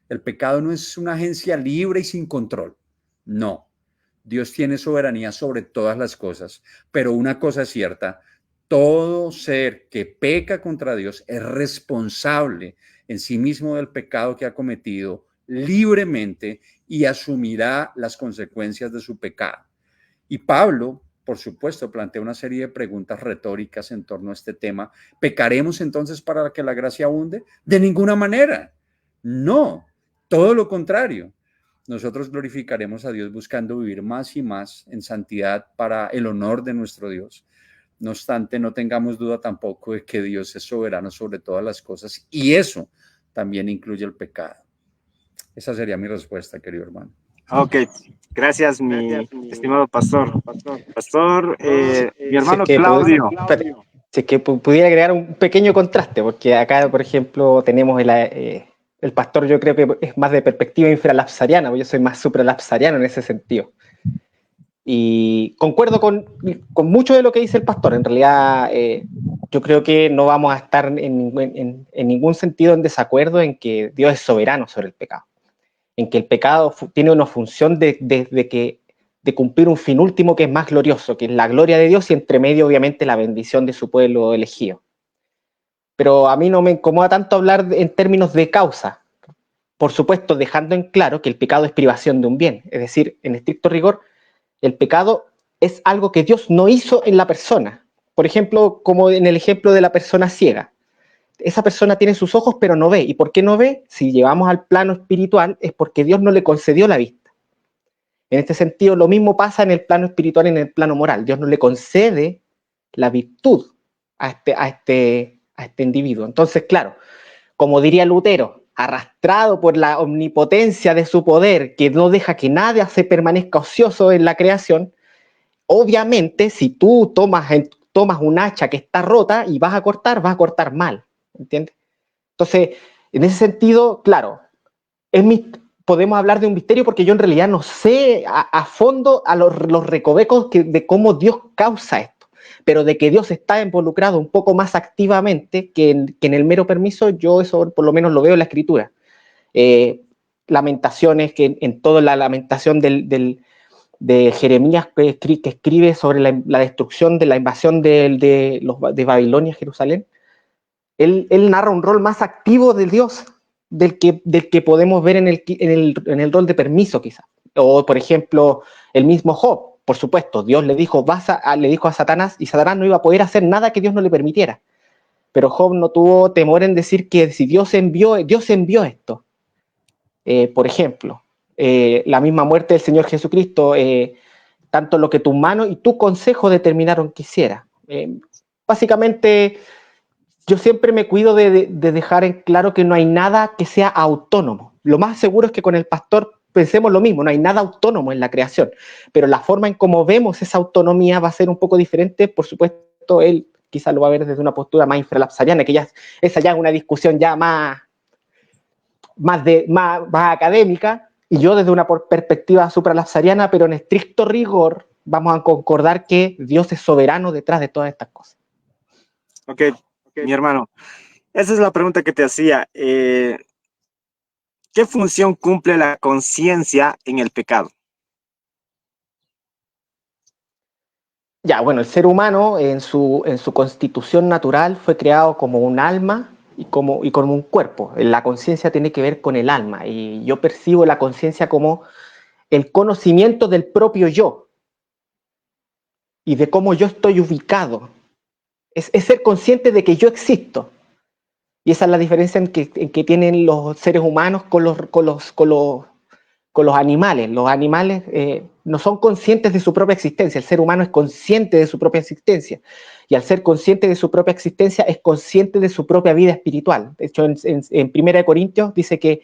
El pecado no es una agencia libre y sin control. No. Dios tiene soberanía sobre todas las cosas, pero una cosa es cierta, todo ser que peca contra Dios es responsable en sí mismo del pecado que ha cometido libremente y asumirá las consecuencias de su pecado. Y Pablo, por supuesto, plantea una serie de preguntas retóricas en torno a este tema. ¿Pecaremos entonces para que la gracia abunde? De ninguna manera. No, todo lo contrario. Nosotros glorificaremos a Dios buscando vivir más y más en santidad para el honor de nuestro Dios. No obstante, no tengamos duda tampoco de que Dios es soberano sobre todas las cosas y eso también incluye el pecado. Esa sería mi respuesta, querido hermano. Ok, gracias, mi estimado pastor. Pastor, mi hermano Es que Claudio. Si es que pudiera crear un pequeño contraste, porque acá, por ejemplo, tenemos el pastor, yo creo que es más de perspectiva infralapsariana, porque yo soy más supralapsariano en ese sentido. Y concuerdo con mucho de lo que dice el pastor. En realidad, yo creo que no vamos a estar en ningún sentido en desacuerdo en que Dios es soberano sobre el pecado, en que el pecado tiene una función de cumplir un fin último que es más glorioso, que es la gloria de Dios y entre medio, obviamente, la bendición de su pueblo elegido. Pero a mí no me incomoda tanto hablar en términos de causa, por supuesto, dejando en claro que el pecado es privación de un bien, es decir, en estricto rigor, el pecado es algo que Dios no hizo en la persona. Por ejemplo, como en el ejemplo de la persona ciega. Esa persona tiene sus ojos pero no ve. ¿Y por qué no ve? Si llevamos al plano espiritual es porque Dios no le concedió la vista. En este sentido, lo mismo pasa en el plano espiritual y en el plano moral. Dios no le concede la virtud a este individuo. Entonces, claro, como diría Lutero, arrastrado por la omnipotencia de su poder, que no deja que nada se permanezca ocioso en la creación, obviamente, si tú tomas un hacha que está rota y vas a cortar mal, ¿entiendes? Entonces, en ese sentido, claro, podemos hablar de un misterio porque yo en realidad no sé a fondo a los recovecos de cómo Dios causa esto, pero de que Dios está involucrado un poco más activamente que en el mero permiso, yo eso por lo menos lo veo en la Escritura. Lamentaciones, que en toda la lamentación de Jeremías que escribe sobre la destrucción de la invasión de Babilonia a Jerusalén, él narra un rol más activo de Dios del que podemos ver en el rol de permiso quizás. O por ejemplo, el mismo Job, por supuesto, Dios le dijo a Satanás, y Satanás no iba a poder hacer nada que Dios no le permitiera. Pero Job no tuvo temor en decir que si Dios envió esto. Por ejemplo, la misma muerte del Señor Jesucristo, tanto lo que tu mano y tu consejo determinaron que hiciera. Básicamente, yo siempre me cuido de dejar en claro que no hay nada que sea autónomo. Lo más seguro es que con el pastor pensemos lo mismo, no hay nada autónomo en la creación, pero la forma en cómo vemos esa autonomía va a ser un poco diferente. Por supuesto, él quizás lo va a ver desde una postura más infralapsariana, que esa ya es una discusión ya más académica, y yo desde una perspectiva supralapsariana, pero en estricto rigor vamos a concordar que Dios es soberano detrás de todas estas cosas. Ok, mi hermano, esa es la pregunta que te hacía. ¿Qué función cumple la conciencia en el pecado? Ya, bueno, el ser humano en su constitución natural fue creado como un alma y como un cuerpo. La conciencia tiene que ver con el alma, y yo percibo la conciencia como el conocimiento del propio yo y de cómo yo estoy ubicado. Es ser consciente de que yo existo. Y esa es la diferencia en que tienen los seres humanos con los animales. Los animales no son conscientes de su propia existencia. El ser humano es consciente de su propia existencia. Y al ser consciente de su propia existencia, es consciente de su propia vida espiritual. De hecho, en 1 Corintios dice que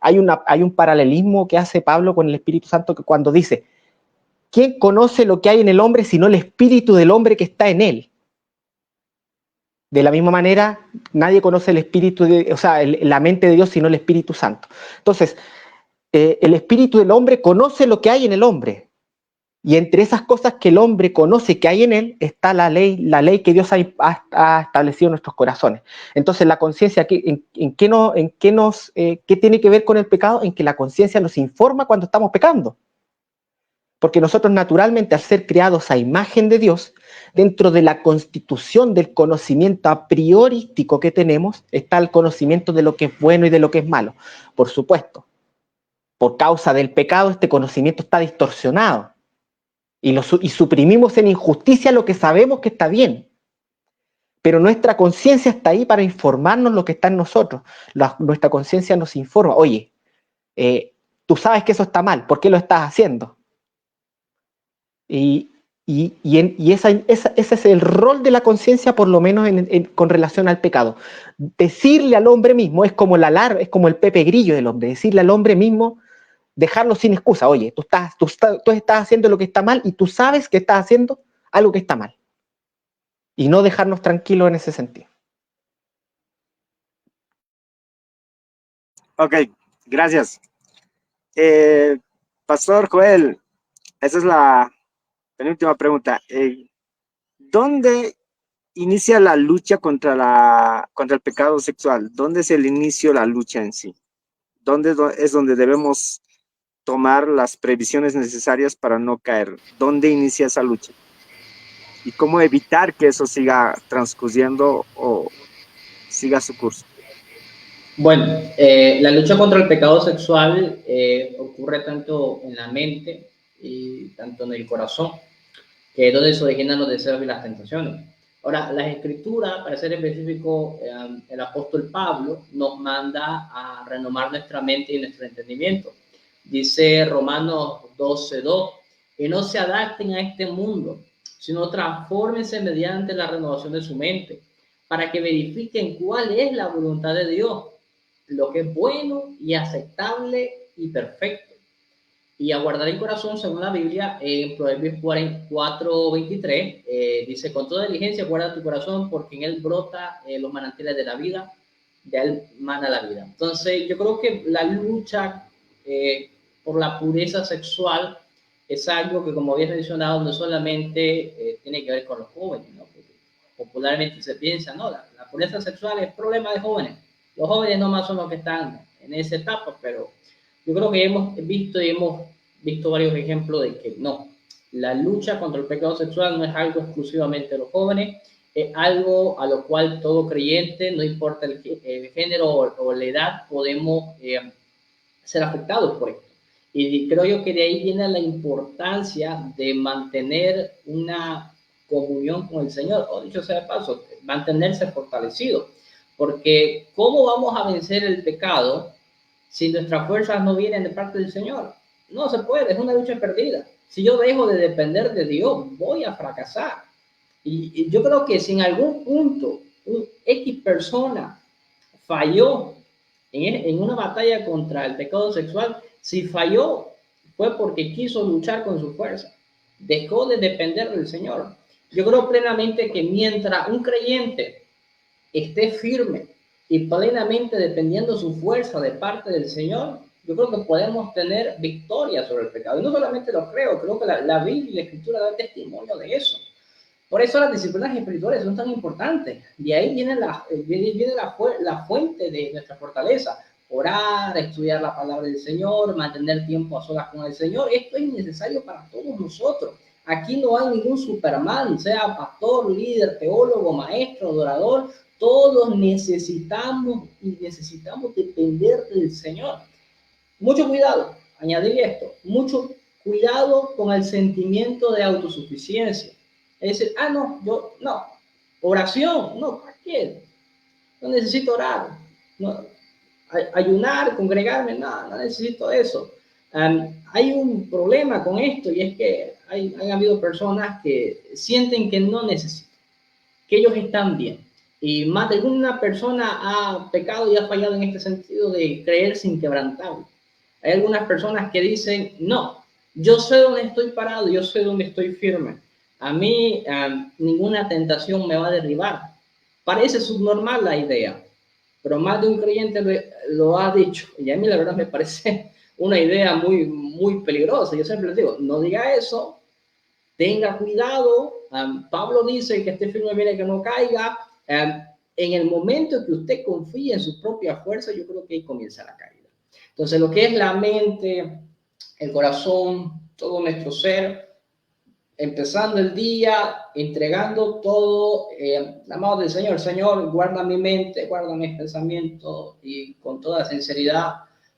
hay un paralelismo que hace Pablo con el Espíritu Santo, que cuando dice, ¿quién conoce lo que hay en el hombre sino el espíritu del hombre que está en él? De la misma manera, nadie conoce el espíritu, la mente de Dios sino el Espíritu Santo. Entonces, el espíritu del hombre conoce lo que hay en el hombre. Y entre esas cosas que el hombre conoce que hay en él, está la ley que Dios ha establecido en nuestros corazones. Entonces, la conciencia, ¿qué tiene que ver con el pecado? En que la conciencia nos informa cuando estamos pecando. Porque nosotros naturalmente, al ser creados a imagen de Dios, dentro de la constitución del conocimiento a priorístico que tenemos, está el conocimiento de lo que es bueno y de lo que es malo. Por supuesto, por causa del pecado, este conocimiento está distorsionado. Y suprimimos en injusticia lo que sabemos que está bien. Pero nuestra conciencia está ahí para informarnos lo que está en nosotros. Nuestra conciencia nos informa, oye, tú sabes que eso está mal, ¿por qué lo estás haciendo? Y ese es el rol de la conciencia, por lo menos con relación al pecado. Decirle al hombre mismo es como es como el Pepe Grillo del hombre. Decirle al hombre mismo, dejarlo sin excusa. Oye, tú estás haciendo lo que está mal y tú sabes que estás haciendo algo que está mal. y no dejarnos tranquilos en ese sentido. Ok, gracias. Pastor Joel, esa es la penúltima pregunta. ¿Dónde inicia la lucha contra el pecado sexual? ¿Dónde es el inicio de la lucha en sí? ¿Dónde es donde debemos tomar las previsiones necesarias para no caer? ¿Dónde inicia esa lucha? ¿Y cómo evitar que eso siga transcurriendo o siga su curso? Bueno, la lucha contra el pecado sexual ocurre tanto en la mente y tanto en el corazón, que es donde se originan los deseos y las tentaciones. Ahora, las escrituras, para ser específico, el apóstol Pablo nos manda a renovar nuestra mente y nuestro entendimiento. Dice Romanos 12:2, que no se adapten a este mundo, sino transfórmense mediante la renovación de su mente, para que verifiquen cuál es la voluntad de Dios, lo que es bueno y aceptable y perfecto. Y a guardar el corazón, según la Biblia, en Proverbios 4:23, dice, con toda diligencia guarda tu corazón, porque en él brota los manantiales de la vida, de él mana la vida. Entonces, yo creo que la lucha por la pureza sexual es algo que, como había mencionado, no solamente tiene que ver con los jóvenes, ¿no? Porque popularmente se piensa, no, la pureza sexual es problema de jóvenes. Los jóvenes nomás son los que están en esa etapa, pero yo creo que hemos visto varios ejemplos de que no, la lucha contra el pecado sexual no es algo exclusivamente de los jóvenes, es algo a lo cual todo creyente, no importa el género o la edad, podemos ser afectados por esto. Y creo yo que de ahí viene la importancia de mantener una comunión con el Señor, o dicho sea de paso, mantenerse fortalecido, porque ¿cómo vamos a vencer el pecado si nuestras fuerzas no vienen de parte del Señor? No se puede, es una lucha perdida. Si yo dejo de depender de Dios, voy a fracasar. Y yo creo que si en algún punto un X persona falló en una batalla contra el pecado sexual, si falló fue porque quiso luchar con su fuerza, dejó de depender del Señor. Yo creo plenamente que mientras un creyente esté firme y plenamente dependiendo su fuerza de parte del Señor, yo creo que podemos tener victoria sobre el pecado. Y no solamente lo creo que la Biblia y la Escritura dan testimonio de eso. Por eso las disciplinas espirituales son tan importantes. De ahí viene la fuente de nuestra fortaleza. Orar, estudiar la palabra del Señor, mantener tiempo a solas con el Señor. Esto es necesario para todos nosotros. Aquí no hay ningún Superman, sea pastor, líder, teólogo, maestro, adorador. Todos necesitamos depender del Señor. Mucho cuidado, añadir esto, mucho cuidado con el sentimiento de autosuficiencia. Es decir, oración, no, ¿para qué? No necesito orar, no, ayunar, congregarme, no necesito eso. Hay un problema con esto y es que han habido personas que sienten que no necesitan, que ellos están bien. Y más de una persona ha pecado y ha fallado en este sentido de creerse inquebrantable. Hay algunas personas que dicen, no, yo sé dónde estoy parado, yo sé dónde estoy firme. A mí ninguna tentación me va a derribar. Parece subnormal la idea, pero más de un creyente lo ha dicho. Y a mí la verdad me parece una idea muy, muy peligrosa. Yo siempre les digo, no diga eso, tenga cuidado. Pablo dice que esté firme, mire que no caiga. En el momento que usted confíe en su propia fuerza, yo creo que ahí comienza la caída. Entonces, lo que es la mente, el corazón, todo nuestro ser, empezando el día, entregando todo, la mano del Señor. Señor, guarda mi mente, guarda mis pensamientos y con toda sinceridad,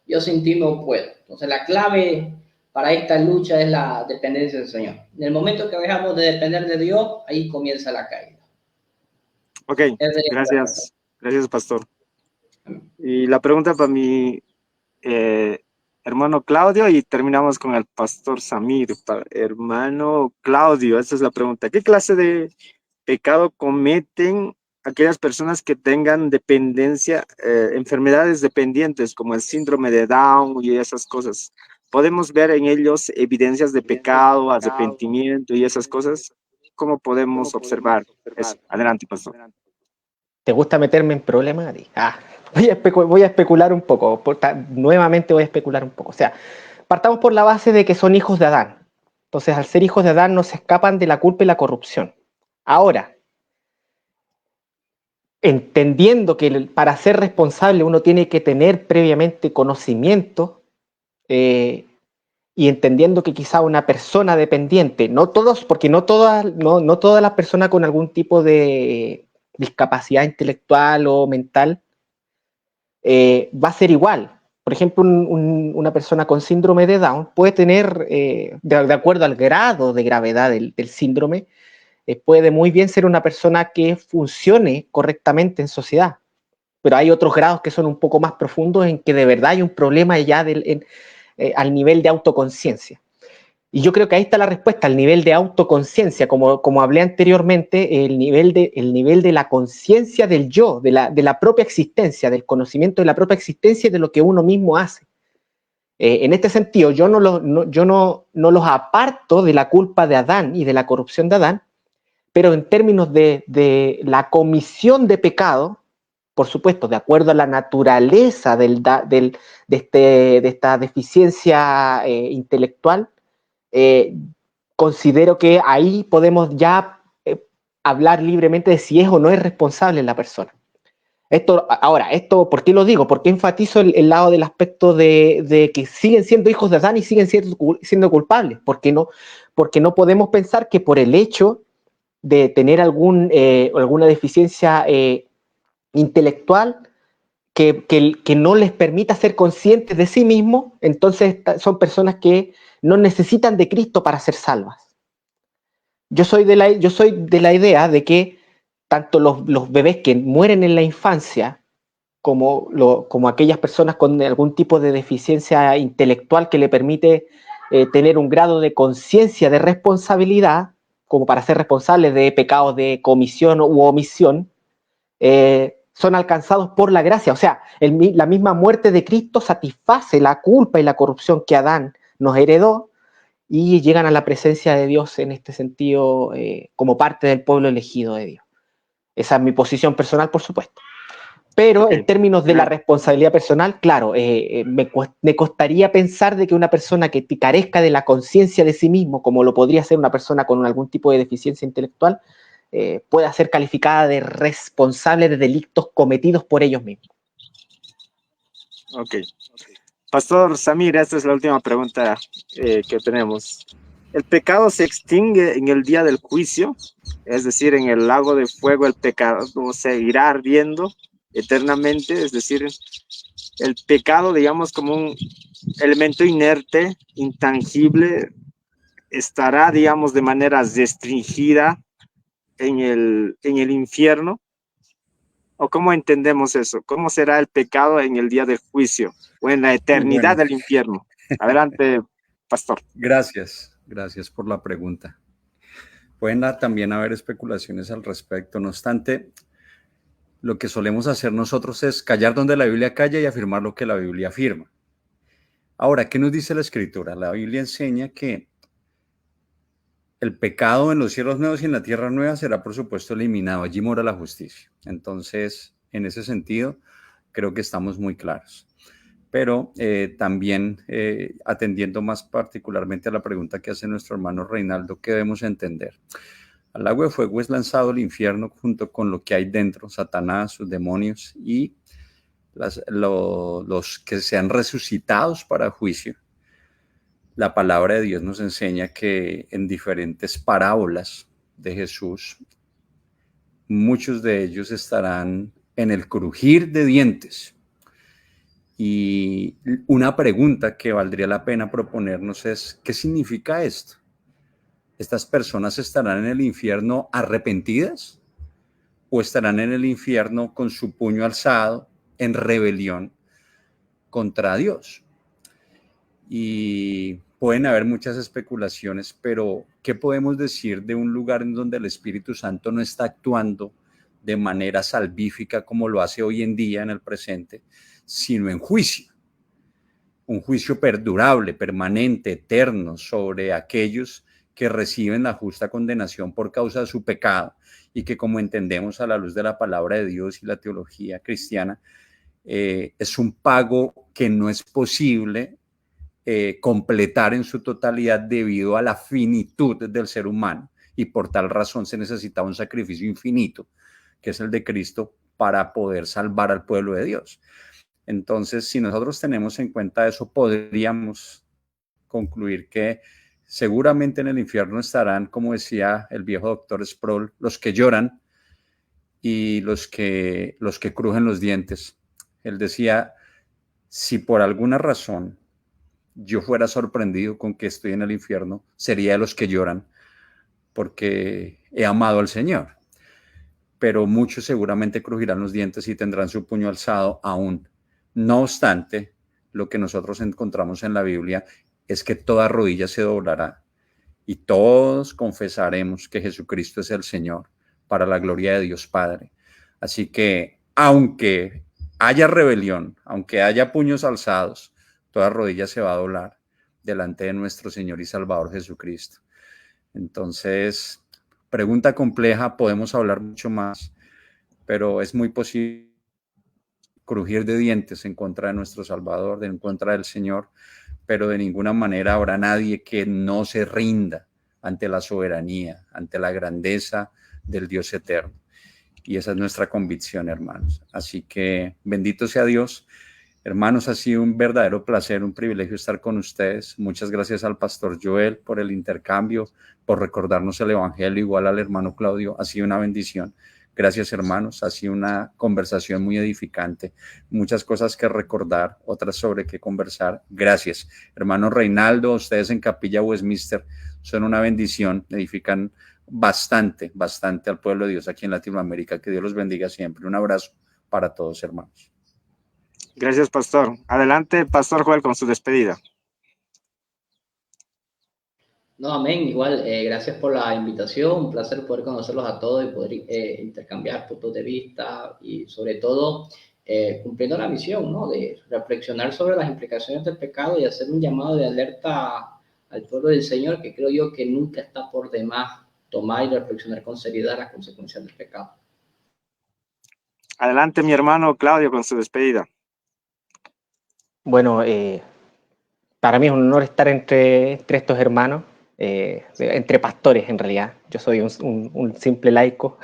yo sin ti no puedo. Entonces, la clave para esta lucha es la dependencia del Señor. En el momento que dejamos de depender de Dios, ahí comienza la caída. Ok, gracias, pastor. Y la pregunta para mi hermano Claudio y terminamos con el pastor Samir. Hermano Claudio, esta es la pregunta. ¿Qué clase de pecado cometen aquellas personas que tengan dependencia, enfermedades dependientes como el síndrome de Down y esas cosas? ¿Podemos ver en ellos evidencias de pecado, arrepentimiento y esas cosas? ¿Cómo podemos observar eso? Adelante, pastor. ¿Te gusta meterme en problemas? Voy a especular un poco. Nuevamente voy a especular un poco. O sea, partamos por la base de que son hijos de Adán. Entonces, al ser hijos de Adán, no se escapan de la culpa y la corrupción. Ahora, entendiendo que para ser responsable uno tiene que tener previamente conocimiento, y entendiendo que quizá una persona dependiente, no todos, porque no todas las personas con algún tipo de discapacidad intelectual o mental va a ser igual. Por ejemplo, una persona con síndrome de Down puede tener, de acuerdo al grado de gravedad del síndrome, puede muy bien ser una persona que funcione correctamente en sociedad. Pero hay otros grados que son un poco más profundos en que de verdad hay un problema ya al nivel de autoconciencia. Y yo creo que ahí está la respuesta, al nivel de autoconciencia, como hablé anteriormente, el nivel de la conciencia del yo, de la propia existencia, del conocimiento de la propia existencia y de lo que uno mismo hace. En este sentido, yo no los aparto de la culpa de Adán y de la corrupción de Adán, pero en términos de la comisión de pecado, por supuesto, de acuerdo a la naturaleza de esta deficiencia intelectual, considero que ahí podemos ya hablar libremente de si es o no es responsable la persona. Esto, ¿por qué lo digo? ¿Por qué enfatizo el lado del aspecto de que siguen siendo hijos de Adán y siguen siendo culpables? Porque no podemos pensar que por el hecho de tener alguna deficiencia intelectual que no les permita ser conscientes de sí mismos, entonces son personas que no necesitan de Cristo para ser salvas. Yo soy de la idea de que tanto los bebés que mueren en la infancia como aquellas personas con algún tipo de deficiencia intelectual que le permite tener un grado de conciencia de responsabilidad, como para ser responsables de pecados de comisión u omisión, son alcanzados por la gracia. O sea, la misma muerte de Cristo satisface la culpa y la corrupción que Adán nos heredó y llegan a la presencia de Dios en este sentido como parte del pueblo elegido de Dios. Esa es mi posición personal, por supuesto. Pero Okay. En términos de la responsabilidad personal, claro, me costaría pensar de que una persona que carezca de la conciencia de sí mismo, como lo podría ser una persona con algún tipo de deficiencia intelectual, pueda ser calificada de responsable de delitos cometidos por ellos mismos. Ok. Pastor Samir, esta es la última pregunta que tenemos. ¿El pecado se extingue en el día del juicio? Es decir, en el lago de fuego el pecado seguirá ardiendo eternamente, es decir, el pecado, digamos, como un elemento inerte, intangible, estará, digamos, de manera restringida en el infierno. ¿O cómo entendemos eso? ¿Cómo será el pecado en el día del juicio o en la eternidad del infierno? Adelante, pastor. Gracias por la pregunta. Pueden también haber especulaciones al respecto. No obstante, lo que solemos hacer nosotros es callar donde la Biblia calla y afirmar lo que la Biblia afirma. Ahora, ¿qué nos dice la Escritura? La Biblia enseña que el pecado en los cielos nuevos y en la tierra nueva será, por supuesto, eliminado. Allí mora la justicia. Entonces, en ese sentido, creo que estamos muy claros. Pero también atendiendo más particularmente a la pregunta que hace nuestro hermano Reinaldo, ¿qué debemos entender? Al lago de fuego es lanzado el infierno junto con lo que hay dentro, Satanás, sus demonios y los que sean resucitados para juicio. La palabra de Dios nos enseña que en diferentes parábolas de Jesús, muchos de ellos estarán en el crujir de dientes. Y una pregunta que valdría la pena proponernos es, ¿qué significa esto? ¿Estas personas estarán en el infierno arrepentidas o estarán en el infierno con su puño alzado en rebelión contra Dios? Y pueden haber muchas especulaciones, pero ¿qué podemos decir de un lugar en donde el Espíritu Santo no está actuando de manera salvífica como lo hace hoy en día en el presente, sino en juicio? Un juicio perdurable, permanente, eterno sobre aquellos que reciben la justa condenación por causa de su pecado y que, como entendemos a la luz de la palabra de Dios y la teología cristiana, es un pago que no es posible completar en su totalidad debido a la finitud del ser humano, y por tal razón se necesita un sacrificio infinito, que es el de Cristo, para poder salvar al pueblo de Dios. Entonces, si nosotros tenemos en cuenta eso, podríamos concluir que seguramente en el infierno estarán, como decía el viejo doctor Sproul, los que lloran y los que crujen los dientes. Él decía, si por alguna razón yo fuera sorprendido con que estoy en el infierno, sería de los que lloran, porque he amado al Señor. Pero muchos seguramente crujirán los dientes y tendrán su puño alzado aún. No obstante, lo que nosotros encontramos en la Biblia es que toda rodilla se doblará y todos confesaremos que Jesucristo es el Señor, para la gloria de Dios Padre. Así que, aunque haya rebelión, aunque haya puños alzados, toda rodilla se va a doblar delante de nuestro Señor y Salvador Jesucristo. Entonces, pregunta compleja, podemos hablar mucho más, pero es muy posible crujir de dientes en contra de nuestro Salvador, en contra del Señor, pero de ninguna manera habrá nadie que no se rinda ante la soberanía, ante la grandeza del Dios eterno. Y esa es nuestra convicción, hermanos. Así que bendito sea Dios. Hermanos, ha sido un verdadero placer, un privilegio estar con ustedes. Muchas gracias al pastor Joel por el intercambio, por recordarnos el evangelio, igual al hermano Claudio. Ha sido una bendición. Gracias, hermanos. Ha sido una conversación muy edificante. Muchas cosas que recordar, otras sobre qué conversar. Gracias. Hermano Reinaldo, ustedes en Capilla Westminster son una bendición. Edifican bastante al pueblo de Dios aquí en Latinoamérica. Que Dios los bendiga siempre. Un abrazo para todos, hermanos. Gracias, pastor. Adelante, pastor Joel, con su despedida. No, amén. Igual, gracias por la invitación. Un placer poder conocerlos a todos y poder intercambiar puntos de vista y, sobre todo, cumpliendo la misión, ¿no? De reflexionar sobre las implicaciones del pecado y hacer un llamado de alerta al pueblo del Señor, que creo yo que nunca está por demás tomar y reflexionar con seriedad las consecuencias del pecado. Adelante, mi hermano Claudio, con su despedida. Bueno, para mí es un honor estar entre estos hermanos, entre pastores en realidad. Yo soy un simple laico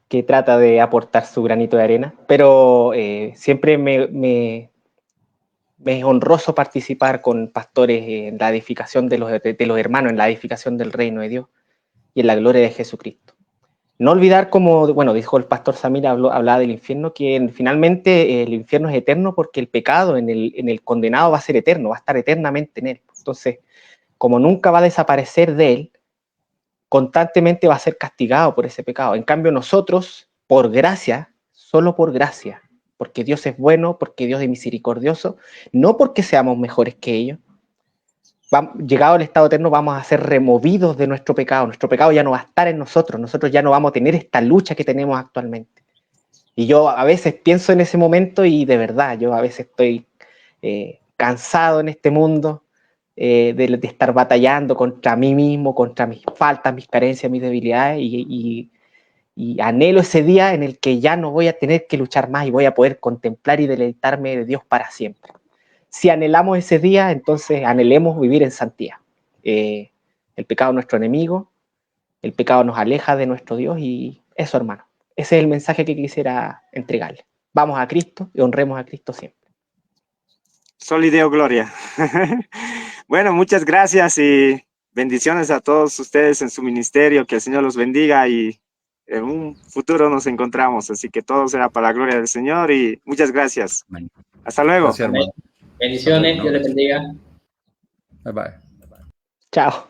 que trata de aportar su granito de arena, pero siempre me es honroso participar con pastores en la edificación de los hermanos, en la edificación del reino de Dios y en la gloria de Jesucristo. No olvidar, como bueno, dijo el pastor Samir, hablaba del infierno, que finalmente el infierno es eterno porque el pecado en el condenado va a ser eterno, va a estar eternamente en él. Entonces, como nunca va a desaparecer de él, constantemente va a ser castigado por ese pecado. En cambio, nosotros, por gracia, solo por gracia, porque Dios es bueno, porque Dios es misericordioso, no porque seamos mejores que ellos, llegado al estado eterno vamos a ser removidos de nuestro pecado ya no va a estar en nosotros ya no vamos a tener esta lucha que tenemos actualmente. Y yo a veces pienso en ese momento y de verdad, yo a veces estoy cansado en este mundo de estar batallando contra mí mismo, contra mis faltas, mis carencias, mis debilidades y anhelo ese día en el que ya no voy a tener que luchar más y voy a poder contemplar y deleitarme de Dios para siempre. Si anhelamos ese día, entonces anhelemos vivir en santidad. El pecado es nuestro enemigo, el pecado nos aleja de nuestro Dios y eso, hermano. Ese es el mensaje que quisiera entregarle. Vamos a Cristo y honremos a Cristo siempre. Soli Deo Gloria. Bueno, muchas gracias y bendiciones a todos ustedes en su ministerio. Que el Señor los bendiga y en un futuro nos encontramos. Así que todo será para la gloria del Señor y muchas gracias. Hasta luego. Gracias, hermano. Bendiciones, Dios les bendiga. Bye bye. Chao.